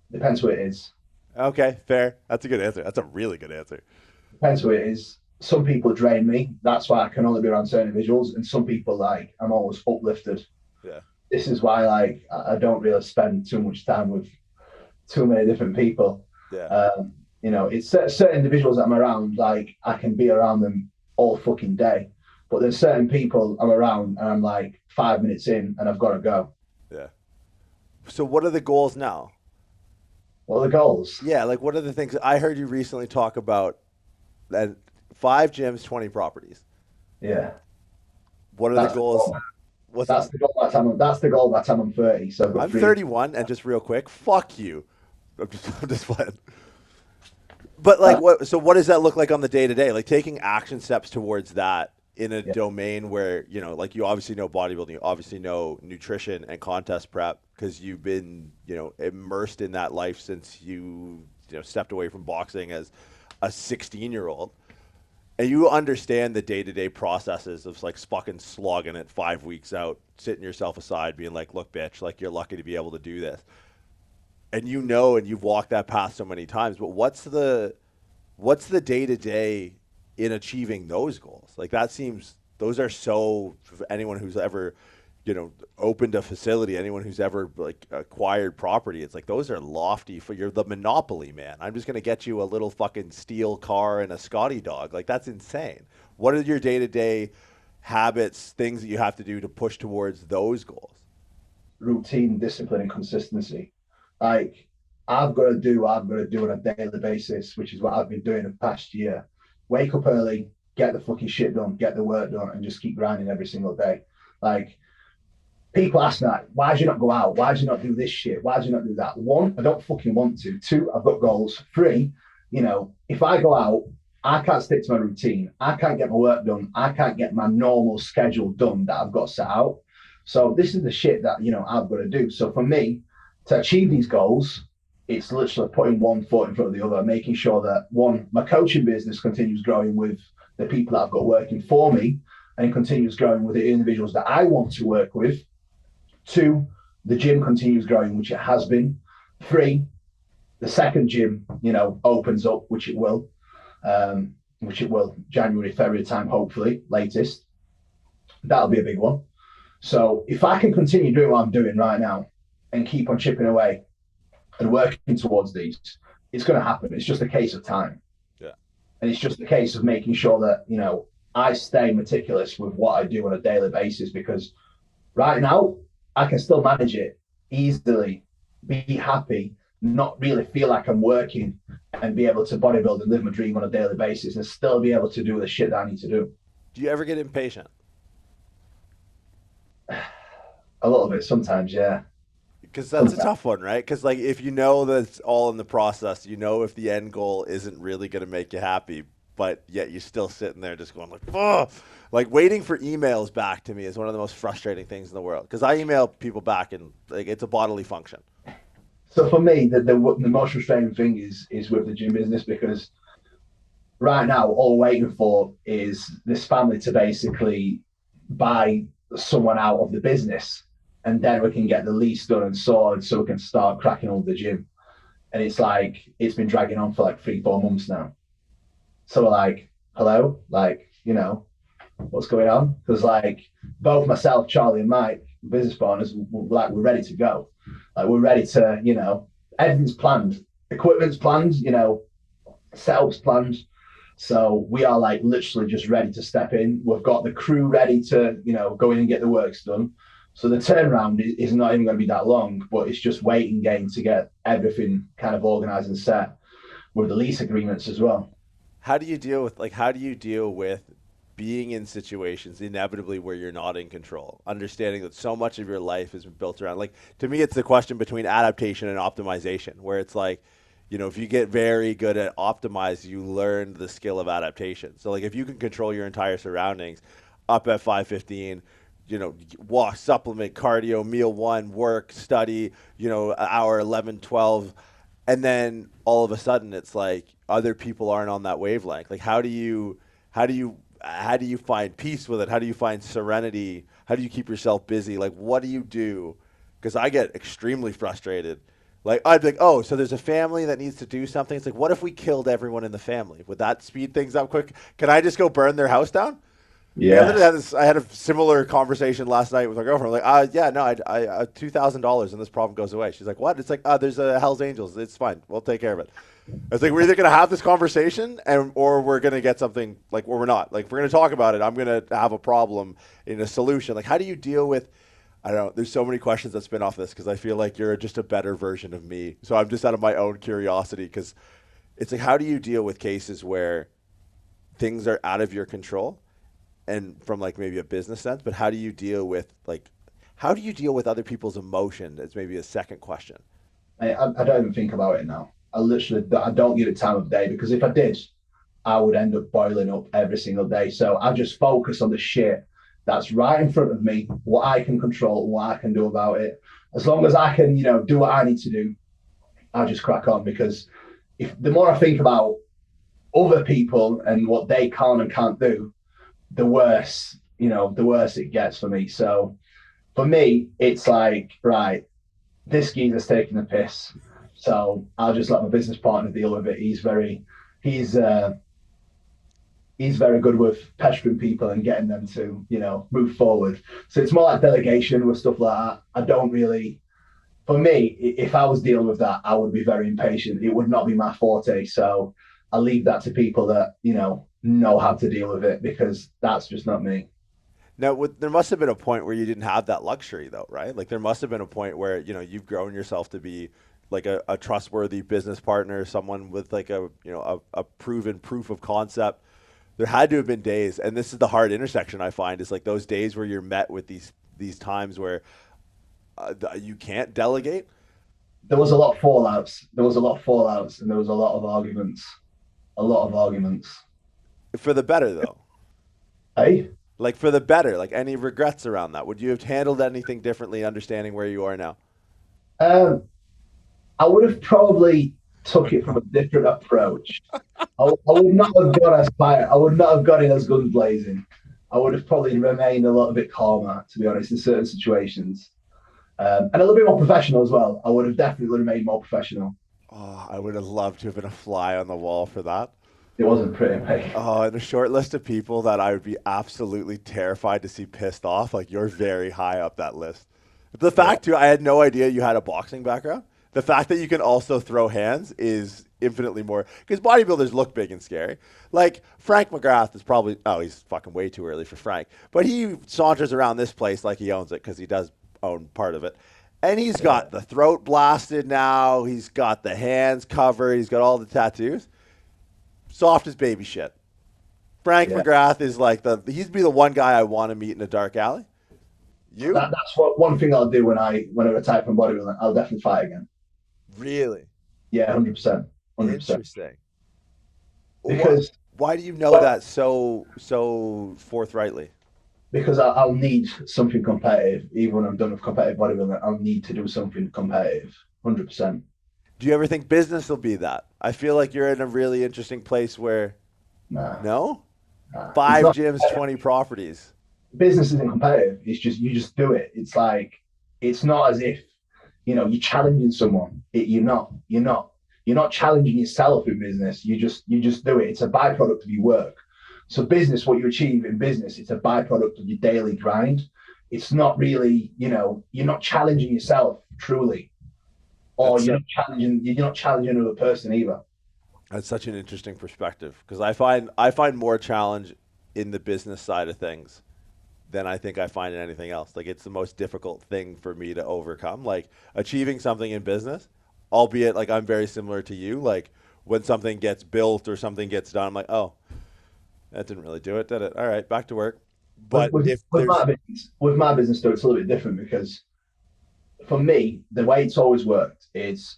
Speaker 3: Depends who it is.
Speaker 2: Okay, fair. That's a good answer. That's a really good answer.
Speaker 3: Depends who it is. Some people drain me. That's why I can only be around certain individuals. And some people, like, I'm always uplifted.
Speaker 2: Yeah.
Speaker 3: This is why, like, I don't really spend too much time with too many different people.
Speaker 2: Yeah.
Speaker 3: It's certain individuals that I'm around, like, I can be around them all fucking day. But there's certain people I'm around and I'm like 5 minutes in and I've got to go.
Speaker 2: Yeah. So what are the goals now?
Speaker 3: What are the goals?
Speaker 2: Yeah, like, what are the things? I heard you recently talk about that 5 gyms, 20 properties.
Speaker 3: Yeah.
Speaker 2: What are the goals?
Speaker 3: That's the goal by the time I'm 30. So
Speaker 2: I'm 31, and just real quick, fuck you. I'm just playing. But like, what does that look like on the day to day? Like taking action steps towards that in a domain where, you know, like you obviously know bodybuilding, you obviously know nutrition and contest prep because you've been, you know, immersed in that life since you stepped away from boxing as a 16-year-old. And you understand the day-to-day processes of like fucking slogging it 5 weeks out, sitting yourself aside, being like, look, bitch, like you're lucky to be able to do this. And you know, and you've walked that path so many times, but what's the day-to-day in achieving those goals? Like those are so, for anyone who's ever, you know, opened a facility, anyone who's ever like acquired property, it's like those are lofty. You're the monopoly man. I'm just going to get you a little fucking steel car and a Scotty dog. Like that's insane. What are your day-to-day habits, things that you have to do to push towards those goals?
Speaker 3: Routine, discipline, and consistency. Like I've got to do what I've got to do on a daily basis, which is what I've been doing the past year. Wake up early, get the fucking shit done, get the work done, and just keep grinding every single day. Like people ask me, like, why do you not go out? Why do you not do this shit? Why do you not do that? One, I don't fucking want to. Two, I've got goals. Three, you know, if I go out, I can't stick to my routine. I can't get my work done. I can't get my normal schedule done that I've got set out. So this is the shit that, you know, I've got to do. So for me, to achieve these goals, it's literally putting one foot in front of the other, making sure that one, my coaching business continues growing with the people that I've got working for me and continues growing with the individuals that I want to work with. Two, the gym continues growing, which it has been. Three, the second gym, you know, opens up, which it will January, February time, hopefully, latest. That'll be a big one. So if I can continue doing what I'm doing right now and keep on chipping away and working towards these, it's going to happen. It's just a case of time.
Speaker 2: Yeah.
Speaker 3: And it's just a case of making sure that, you know, I stay meticulous with what I do on a daily basis, because right now I can still manage it easily, be happy, not really feel like I'm working, and be able to bodybuild and live my dream on a daily basis and still be able to do the shit that I need to do.
Speaker 2: Do you ever get impatient?
Speaker 3: A little bit sometimes, yeah.
Speaker 2: Because that's a tough one, right? Because like if you know that it's all in the process, you know if the end goal isn't really going to make you happy, but yet you're still sitting there just going like, oh, like waiting for emails back to me is one of the most frustrating things in the world. Because I email people back and like it's a bodily function.
Speaker 3: So for me, the most frustrating thing is with the gym business, because right now all we're waiting for is this family to basically buy someone out of the business, and then we can get the lease done and sorted so we can start cracking on the gym. And it's like, it's been dragging on for like 3-4 months now. So we're like, hello, like, you know, what's going on? Because like both myself, Charlie and Mike, business partners, we're ready to go. Like we're ready to, you know, everything's planned. Equipment's planned, you know, setup's planned. So we are like literally just ready to step in. We've got the crew ready to, you know, go in and get the works done. So the turnaround is not even going to be that long, but it's just waiting game to get everything kind of organized and set with the lease agreements as well.
Speaker 2: How do you deal with being in situations inevitably where you're not in control, understanding that so much of your life has been built around, like, to me, it's the question between adaptation and optimization, where it's like, you know, if you get very good at optimize, you learn the skill of adaptation. So like if you can control your entire surroundings, up at 5:15, you know, walk, supplement, cardio, meal one, work, study, you know, hour 11, 12, and then all of a sudden it's like other people aren't on that wavelength. Like how do you find peace with it? How do you find serenity? How do you keep yourself busy? Like what do you do? Because I get extremely frustrated. Like I'd be like, oh, so there's a family that needs to do something. It's like, what if we killed everyone in the family? Would that speed things up quick? Can I just go burn their house down?
Speaker 3: Yeah.
Speaker 2: I had a similar conversation last night with my girlfriend. I'm like, yeah, no, I $2,000 and this problem goes away. She's like, what? It's like, there's a Hell's Angels. It's fine. We'll take care of it. I was like, we're either going to have this conversation or we're going to get something like, or we're not. Like, if we're going to talk about it, I'm going to have a problem in a solution. Like, how do you deal with, I don't know, there's so many questions that spin off this because I feel like you're just a better version of me. So I'm just out of my own curiosity because it's like, how do you deal with cases where things are out of your control? And from like maybe a business sense, but how do you deal with other people's emotion? That's maybe a second question.
Speaker 3: I don't even think about it now. I don't give it time of day, because if I did, I would end up boiling up every single day. So I just focus on the shit that's right in front of me, what I can control, what I can do about it. As long as I can, do what I need to do, I just crack on. Because if the more I think about other people and what they can and can't do, the worse, the worse it gets for me. So for me, it's like, right, this geezer's taking the piss. So I'll just let my business partner deal with it. He's he's very good with pestering people and getting them to, move forward. So it's more like delegation with stuff like that. I don't really, for me, if I was dealing with that, I would be very impatient. It would not be my forte. So I leave that to people that, know how to deal with it, because that's just not me.
Speaker 2: Now, there must have been a point where you didn't have that luxury, though, right? Like, there must have been a point where, you've grown yourself to be like a trustworthy business partner, someone with like a proven proof of concept. There had to have been days, and this is the hard intersection I find, is like those days where you're met with these times where you can't delegate.
Speaker 3: There was a lot of fallouts. There was a lot of fallouts, and there was a lot of arguments. A lot of arguments.
Speaker 2: For the better, though.
Speaker 3: Hey,
Speaker 2: Like, for the better, like, any regrets around that? Would you have handled anything differently, understanding where you are now?
Speaker 3: um, I would have probably took it from a different approach. I would not have gone as fire. I would not have gone in as guns blazing. I would have probably remained a little bit calmer, to be honest, in certain situations, and a little bit more professional as well. I would have definitely remained more professional.
Speaker 2: Oh, I would have loved to have been a fly on the wall for that.
Speaker 3: It wasn't pretty, mate.
Speaker 2: Oh, and a short list of people that I would be absolutely terrified to see pissed off. Like, you're very high up that list. The fact, too, I had no idea you had a boxing background. The fact that you can also throw hands is infinitely more, because bodybuilders look big and scary. Like, Frank McGrath is probably, oh, he's fucking way too early for Frank, but he saunters around this place like he owns it, because he does own part of it. And he's got the throat blasted now. He's got the hands covered. He's got all the tattoos. Soft as baby shit. Frank McGrath is like he'd be the one guy I want to meet in a dark alley. You?
Speaker 3: That's one thing I'll do when I retire from bodybuilding. I'll definitely fight again.
Speaker 2: Really?
Speaker 3: Yeah, 100%. 100%.
Speaker 2: Interesting.
Speaker 3: Because
Speaker 2: why do you know that so forthrightly?
Speaker 3: Because I'll need something competitive. Even when I'm done with competitive bodybuilding, I'll need to do something competitive. 100%.
Speaker 2: Do you ever think business will be that? I feel like you're in a really interesting place where, no? 5 gyms, 20 properties.
Speaker 3: Business isn't competitive. It's just, you just do it. It's like, it's not as if, you're challenging someone. You're not challenging yourself in business. You just do it. It's a byproduct of your work. So business, what you achieve in business, it's a byproduct of your daily grind. It's not really, you're not challenging yourself truly. Or you're not challenging another person either.
Speaker 2: That's such an interesting perspective, because I find more challenge in the business side of things than I think I find in anything else. Like, it's the most difficult thing for me to overcome. Like, achieving something in business, albeit like I'm very similar to you. Like, when something gets built or something gets done, I'm like, oh, that didn't really do it, did it? All right, back to work. But
Speaker 3: with my business, though, it's a little bit different, because for me, the way it's always worked is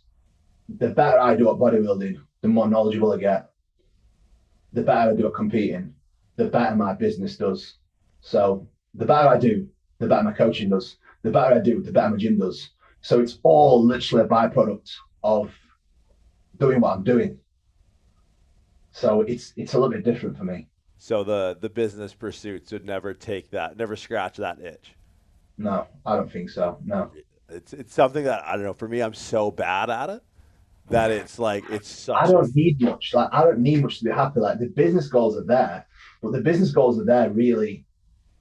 Speaker 3: the better I do at bodybuilding, the more knowledgeable I get. The better I do at competing, the better my business does. So the better I do, the better my coaching does. The better I do, the better my gym does. So it's all literally a byproduct of doing what I'm doing. So it's a little bit different for me.
Speaker 2: So the business pursuits would never scratch that itch.
Speaker 3: No, I don't think so. No.
Speaker 2: It's something that, I don't know, for me, I'm so bad at it that it's like, it's such
Speaker 3: I don't need much. Like, I don't need much to be happy. Like, the business goals are there, but the business goals are there really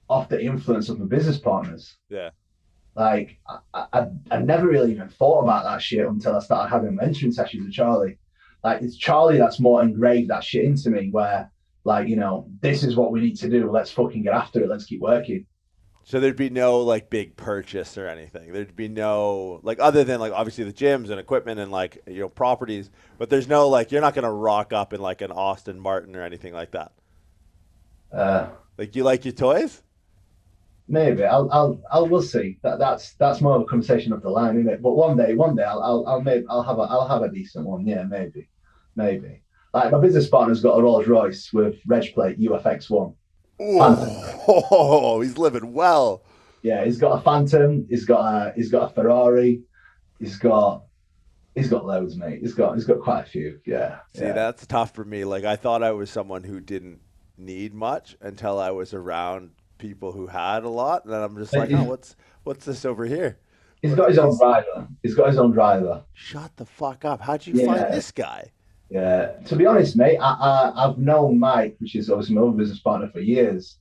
Speaker 3: off the influence of my business partners.
Speaker 2: Yeah.
Speaker 3: Like, I never really even thought about that shit until I started having mentoring sessions with Charlie. Like, it's Charlie that's more engraved that shit into me, where, like, this is what we need to do. Let's fucking get after it. Let's keep working.
Speaker 2: So there'd be no like big purchase or anything. There'd be no like, other than like obviously the gyms and equipment and like, properties, but there's no like, you're not going to rock up in like an Austin Martin or anything like that. Like, you like your toys?
Speaker 3: maybe we'll see. That's more of a conversation up the line, isn't it? But one day, I'll have a decent one. Yeah, maybe. Like my business partner's got a Rolls Royce with reg plate UFX1. Phantom.
Speaker 2: Oh, he's living well.
Speaker 3: Yeah, he's got a Phantom. He's got a Ferrari. He's got loads, mate. He's got quite a few. Yeah.
Speaker 2: See, that's tough for me. Like, I thought I was someone who didn't need much until I was around people who had a lot, and then I'm just like, oh, what's this over here?
Speaker 3: He's got his own driver. He's got his own driver.
Speaker 2: Shut the fuck up. How'd you find this guy?
Speaker 3: Yeah. To be honest, mate, I've known Mike, which is obviously my other business partner, for years.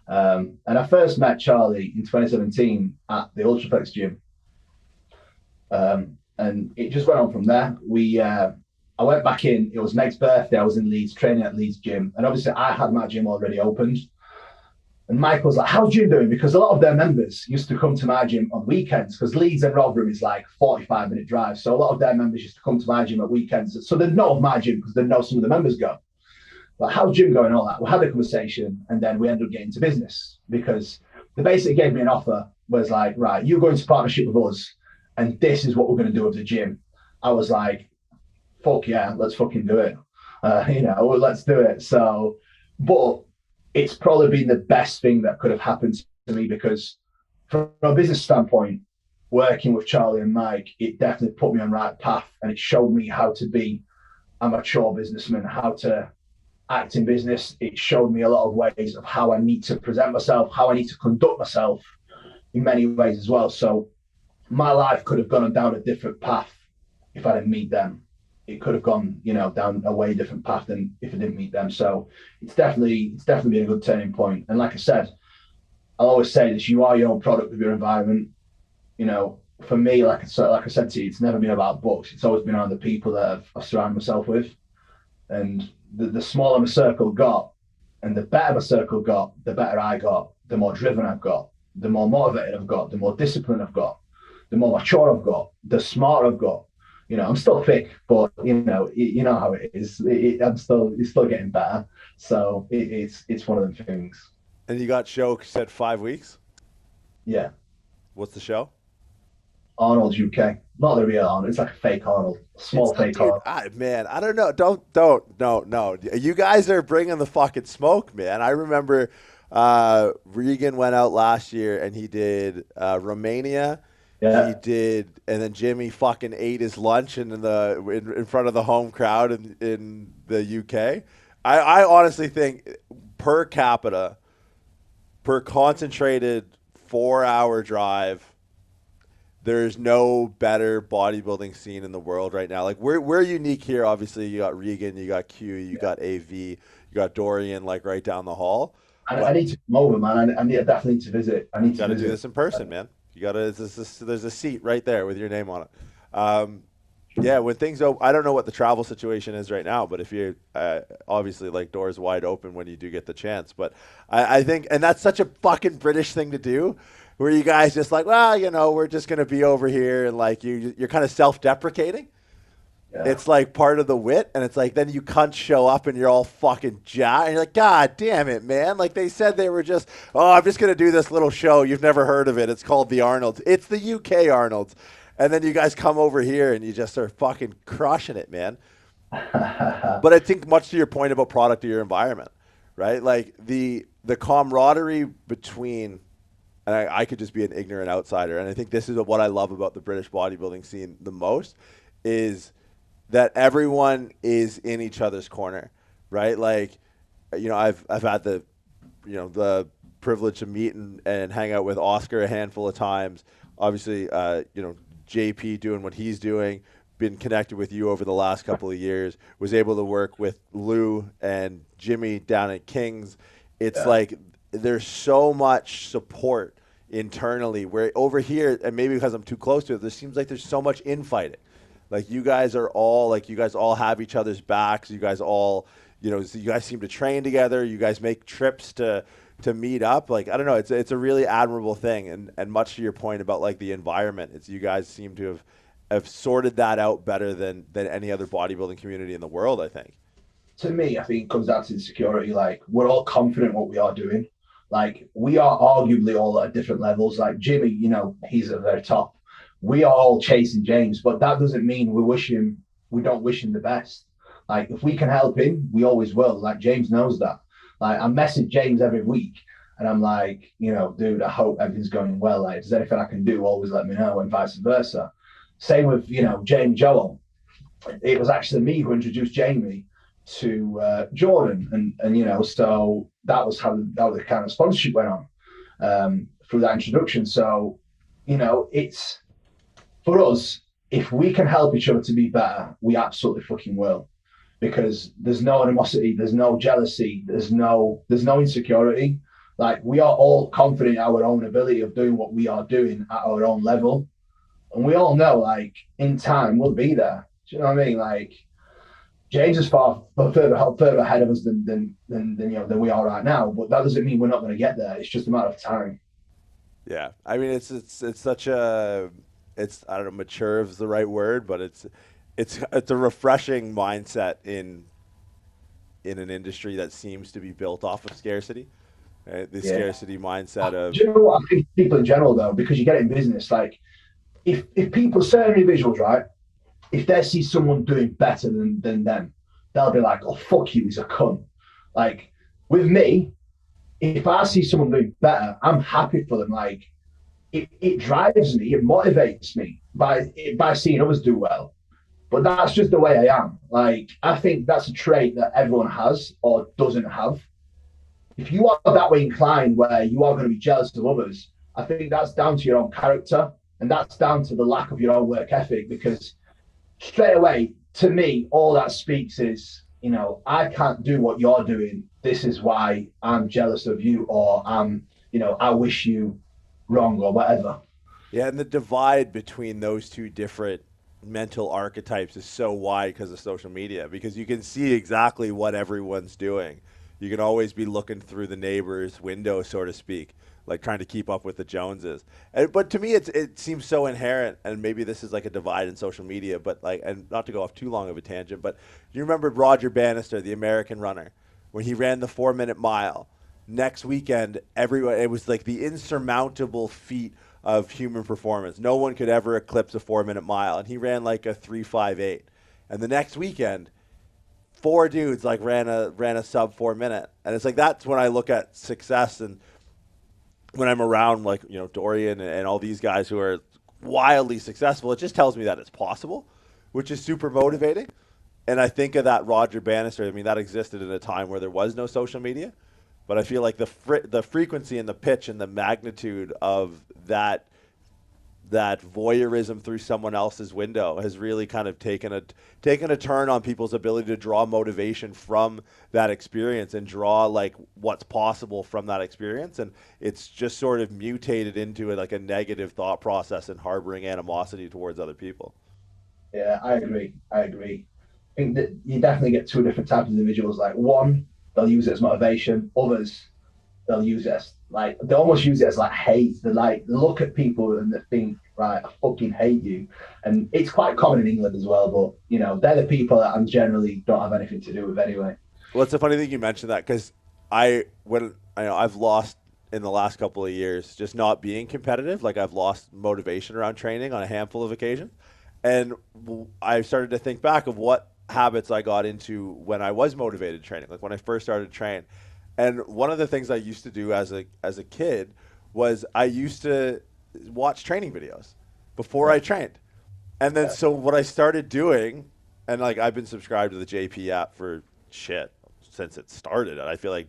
Speaker 3: And I first met Charlie in 2017 at the Ultraflex gym. And it just went on from there. I went back in. It was Meg's birthday. I was in Leeds, training at Leeds gym. And obviously I had my gym already opened. And Mike was like, how's gym doing? Because a lot of their members used to come to my gym on weekends, because Leeds and Rotherham is like 45-minute drive. So a lot of their members used to come to my gym at weekends. So they'd know of my gym because they know some of the members go. Like, how's gym going? All that. We had a conversation, and then we ended up getting to business, because they basically gave me an offer. Was like, right, you go into partnership with us, and this is what we're going to do with the gym. I was like, fuck yeah, let's fucking do it. Let's do it. So, but it's probably been the best thing that could have happened to me, because from a business standpoint, working with Charlie and Mike, it definitely put me on the right path, and it showed me how to be a mature businessman, how to act in business. It showed me a lot of ways of how I need to present myself, how I need to conduct myself in many ways as well. So my life could have gone down a different path if I didn't meet them. It could have gone, down a way different path than if I didn't meet them. So it's definitely been a good turning point. And like I said, I'll always say this: you are your own product of your environment. For me, like I said to you, it's never been about books. It's always been around the people that I've surrounded myself with. And the smaller my circle got, and the better my circle got, the better I got, the more driven I've got, the more motivated I've got, the more disciplined I've got, the more mature I've got, the smarter I've got. I'm still thick, but you know how it is. It's still getting better. So it's one of them things.
Speaker 2: And you got show said 5 weeks?
Speaker 3: Yeah.
Speaker 2: What's the show?
Speaker 3: Arnold's UK. Not the real Arnold. It's like a fake Arnold. Fake Arnold.
Speaker 2: Man, I don't know. No. You guys are bringing the fucking smoke, man. I remember Regan went out last year and he did Romania. Yeah. He did, and then Jimmy fucking ate his lunch in front of the home crowd in the UK. I honestly think per capita, per concentrated 4-hour drive, there's no better bodybuilding scene in the world right now. Like we're unique here. Obviously, you got Regan, you got Q, you got AV, you got Dorian, like right down the hall.
Speaker 3: I need to come over, man. I definitely need to visit. I need to
Speaker 2: do this in person, man. You gotta. There's a seat right there with your name on it. Yeah, when things open, I don't know what the travel situation is right now, but if you're obviously like doors wide open when you do get the chance. But I think, and that's such a fucking British thing to do, where you guys just like, well, we're just gonna be over here, and like you're kind of self-deprecating. Yeah. It's like part of the wit, and it's like then you cunts show up and you're all fucking jacked, and you're like, God damn it, man! Like they said they were just, I'm just gonna do this little show. You've never heard of it. It's called the Arnold's. It's the UK Arnold's, and then you guys come over here and you just are fucking crushing it, man. But I think much to your point about product of your environment, right? Like the camaraderie between, and I could just be an ignorant outsider, and I think this is what I love about the British bodybuilding scene the most is that everyone is in each other's corner, right? Like, I've had the privilege to meet and hang out with Oscar a handful of times. Obviously, JP doing what he's doing, been connected with you over the last couple of years, was able to work with Lou and Jimmy down at King's. It's like there's so much support internally, where over here, and maybe because I'm too close to it, there seems like there's so much infighting. Like you guys all have each other's backs. You guys all, you guys seem to train together. You guys make trips to meet up. Like, I don't know, it's a really admirable thing. And much to your point about like the environment, it's you guys seem to have sorted that out better than any other bodybuilding community in the world, I think.
Speaker 3: To me, I think it comes down to insecurity. Like we're all confident what we are doing. Like, we are arguably all at different levels. Like Jimmy, you know, he's at the very top. We are all chasing James, but that doesn't mean we don't wish him the best. Like, if we can help him, we always will. Like, James knows that. Like, I message James every week and I'm like, you know, dude, I hope everything's going well. Like, if there's anything I can do, always let me know, and vice versa. Same with, you know, Jamie Joel. It was actually me who introduced Jamie to Jordan, and you know, so that was the kind of sponsorship went on through that introduction. So, you know, it's for us, if we can help each other to be better, we absolutely fucking will, because there's no animosity, there's no jealousy, there's no insecurity. Like, we are all confident in our own ability of doing what we are doing at our own level, and we all know, like, in time we'll be there. Do you know what I mean? Like, James is further ahead of us than we are right now, but that doesn't mean we're not going to get there. It's just a matter of time.
Speaker 2: Yeah, I mean, it's such a, it's, I don't know, mature is the right word, but it's a refreshing mindset in an industry that seems to be built off of scarcity. Right? The scarcity mindset of.
Speaker 3: Do you know what I think people in general, though, because you get it in business, like, if people, certain individuals, right, if they see someone doing better than them, they'll be like, oh, fuck you, he's a cunt. Like, with me, if I see someone doing better, I'm happy for them. Like, it drives me, it motivates me by seeing others do well. But that's just the way I am. Like, I think that's a trait that everyone has or doesn't have. If you are that way inclined where you are going to be jealous of others, I think that's down to your own character, and that's down to the lack of your own work ethic. Because straight away, to me, all that speaks is, you know, I can't do what you're doing. This is why I'm jealous of you, or I wish you wrong, or whatever.
Speaker 2: Yeah, and the divide between those two different mental archetypes is so wide because of social media, because you can see exactly what everyone's doing. You can always be looking through the neighbor's window, so to speak, like trying to keep up with the Joneses. But to me, it seems so inherent, and maybe this is like a divide in social media, but like, and not to go off too long of a tangent, but you remember Roger Bannister, the American runner, when he ran the 4-minute mile? Next weekend, it was like the insurmountable feat of human performance. No one could ever eclipse a 4-minute mile, and he ran like a 3:58. And the next weekend, 4 dudes like ran a sub 4-minute, and it's like, that's when I look at success, and when I'm around, like, you know, Dorian and all these guys who are wildly successful, it just tells me that it's possible, which is super motivating. And I think of that Roger Bannister. I mean, that existed in a time where there was no social media, but I feel like the frequency and the pitch and the magnitude of that voyeurism through someone else's window has really kind of taken a turn on people's ability to draw motivation from that experience and draw like what's possible from that experience. And it's just sort of mutated into like a negative thought process and harboring animosity towards other people.
Speaker 3: Yeah, I agree. I think that you definitely get two different types of individuals. Like, one, they'll use it as motivation. Others, they'll use it as, like, they almost use it as like hate. They like look at people and they think, right, I fucking hate you. And it's quite common in England as well, but you know, they're the people that I generally don't have anything to do with anyway.
Speaker 2: Well, it's a funny thing you mentioned that, because I've lost in the last couple of years just not being competitive. Like, I've lost motivation around training on a handful of occasions, and I started to think back of what habits I got into when I was motivated training, like when I first started to train. And one of the things I used to do as a kid was I used to watch training videos before I trained. And then so what I started doing, and like I've been subscribed to the JP app for since it started. And I feel like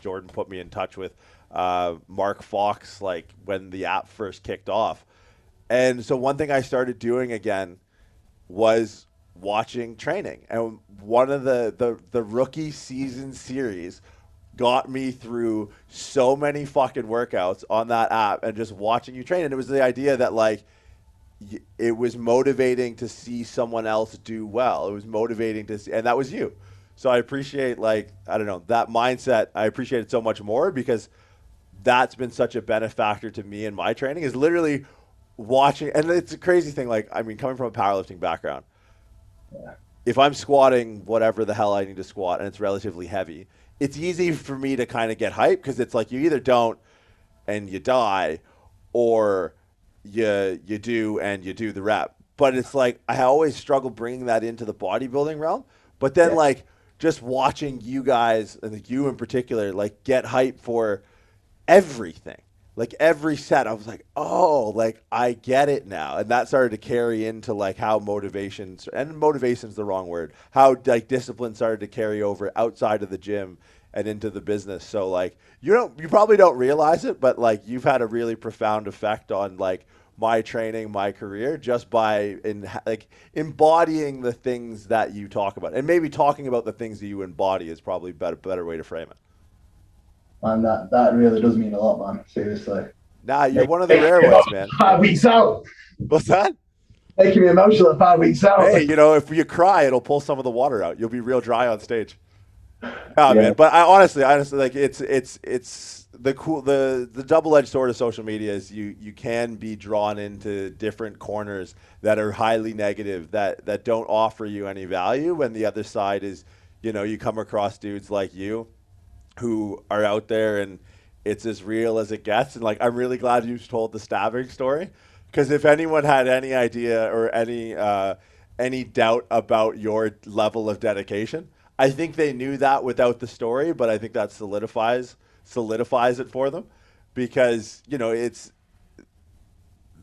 Speaker 2: Jordan put me in touch with Mark Fox like when the app first kicked off. And so one thing I started doing again was watching training. And one of the rookie season series got me through so many fucking workouts on that app and just watching you train. And it was the idea that like it was motivating to see someone else do well. It was motivating to see, and that was you. So I appreciate, like, I don't know, that mindset. I appreciate it so much more because that's been such a benefactor to me in my training, is literally watching. And it's a crazy thing. Like, I mean, coming from a powerlifting background, if I'm squatting whatever the hell I need to squat and it's relatively heavy, it's easy for me to kind of get hyped because it's like you either don't and you die, or you do and you do the rep. But it's like I always struggle bringing that into the bodybuilding realm. But then
Speaker 3: Yeah.
Speaker 2: like just watching you guys and like you in particular like get hyped for everything. Like every set, I was like, oh, like I get it now. And that started to carry into like how motivations, and motivation's the wrong word, how like discipline started to carry over outside of the gym and into the business. So like you probably don't realize it, but like you've had a really profound effect on like my training, my career, just by like embodying the things that you talk about. And maybe talking about the things that you embody is probably better way to frame it.
Speaker 3: Man, that really does mean a lot, man. Seriously.
Speaker 2: Nah, you're one of the rare ones, man.
Speaker 3: 5 weeks out.
Speaker 2: What's that?
Speaker 3: Making me emotional at 5 weeks out.
Speaker 2: Hey, if you cry, it'll pull some of the water out. You'll be real dry on stage. Oh
Speaker 3: Yeah.
Speaker 2: man, but I honestly, like it's the double-edged sword of social media is you can be drawn into different corners that are highly negative that don't offer you any value, when the other side is, you come across dudes like you who are out there and it's as real as it gets. And like, I'm really glad you told the stabbing story, because if anyone had any idea or any doubt about your level of dedication, I think they knew that without the story, but I think that solidifies it for them, because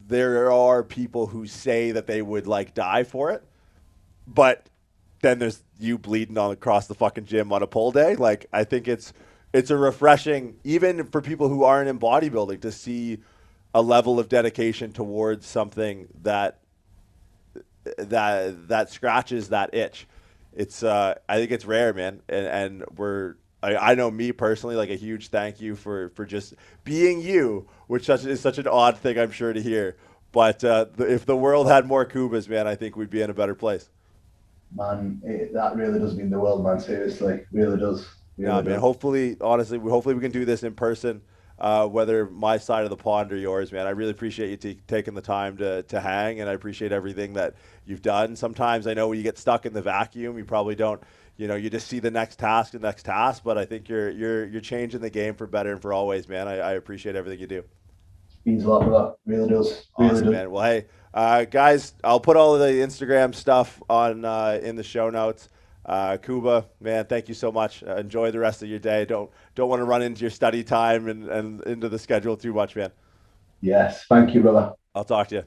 Speaker 2: there are people who say that they would like die for it, but then there's you bleeding on across the fucking gym on a pull day. Like, I think it's a refreshing, even for people who aren't in bodybuilding, to see a level of dedication towards something that scratches that itch. It's I think it's rare, man, and I know me personally, like a huge thank you for just being you, which is such an odd thing, I'm sure, to hear. But if the world had more Kubas, man, I think we'd be in a better place.
Speaker 3: Man, that really does mean the world, man. Seriously, really does. Really
Speaker 2: Yeah, man.
Speaker 3: does.
Speaker 2: Hopefully we can do this in person, whether my side of the pond or yours, man. I really appreciate you taking the time to hang, and I appreciate everything that you've done. Sometimes I know when you get stuck in the vacuum, you probably don't, you just see the next task, but I think you're changing the game for better and for always, man. I appreciate everything you do.
Speaker 3: Means a lot for that. Really does. Really
Speaker 2: Awesome,
Speaker 3: does.
Speaker 2: man. Well, hey, guys, I'll put all of the Instagram stuff on in the show notes. Kuba, man, thank you so much. Enjoy the rest of your day. Don't want to run into your study time and into the schedule too much, man.
Speaker 3: Yes. Thank you, brother.
Speaker 2: I'll talk to you.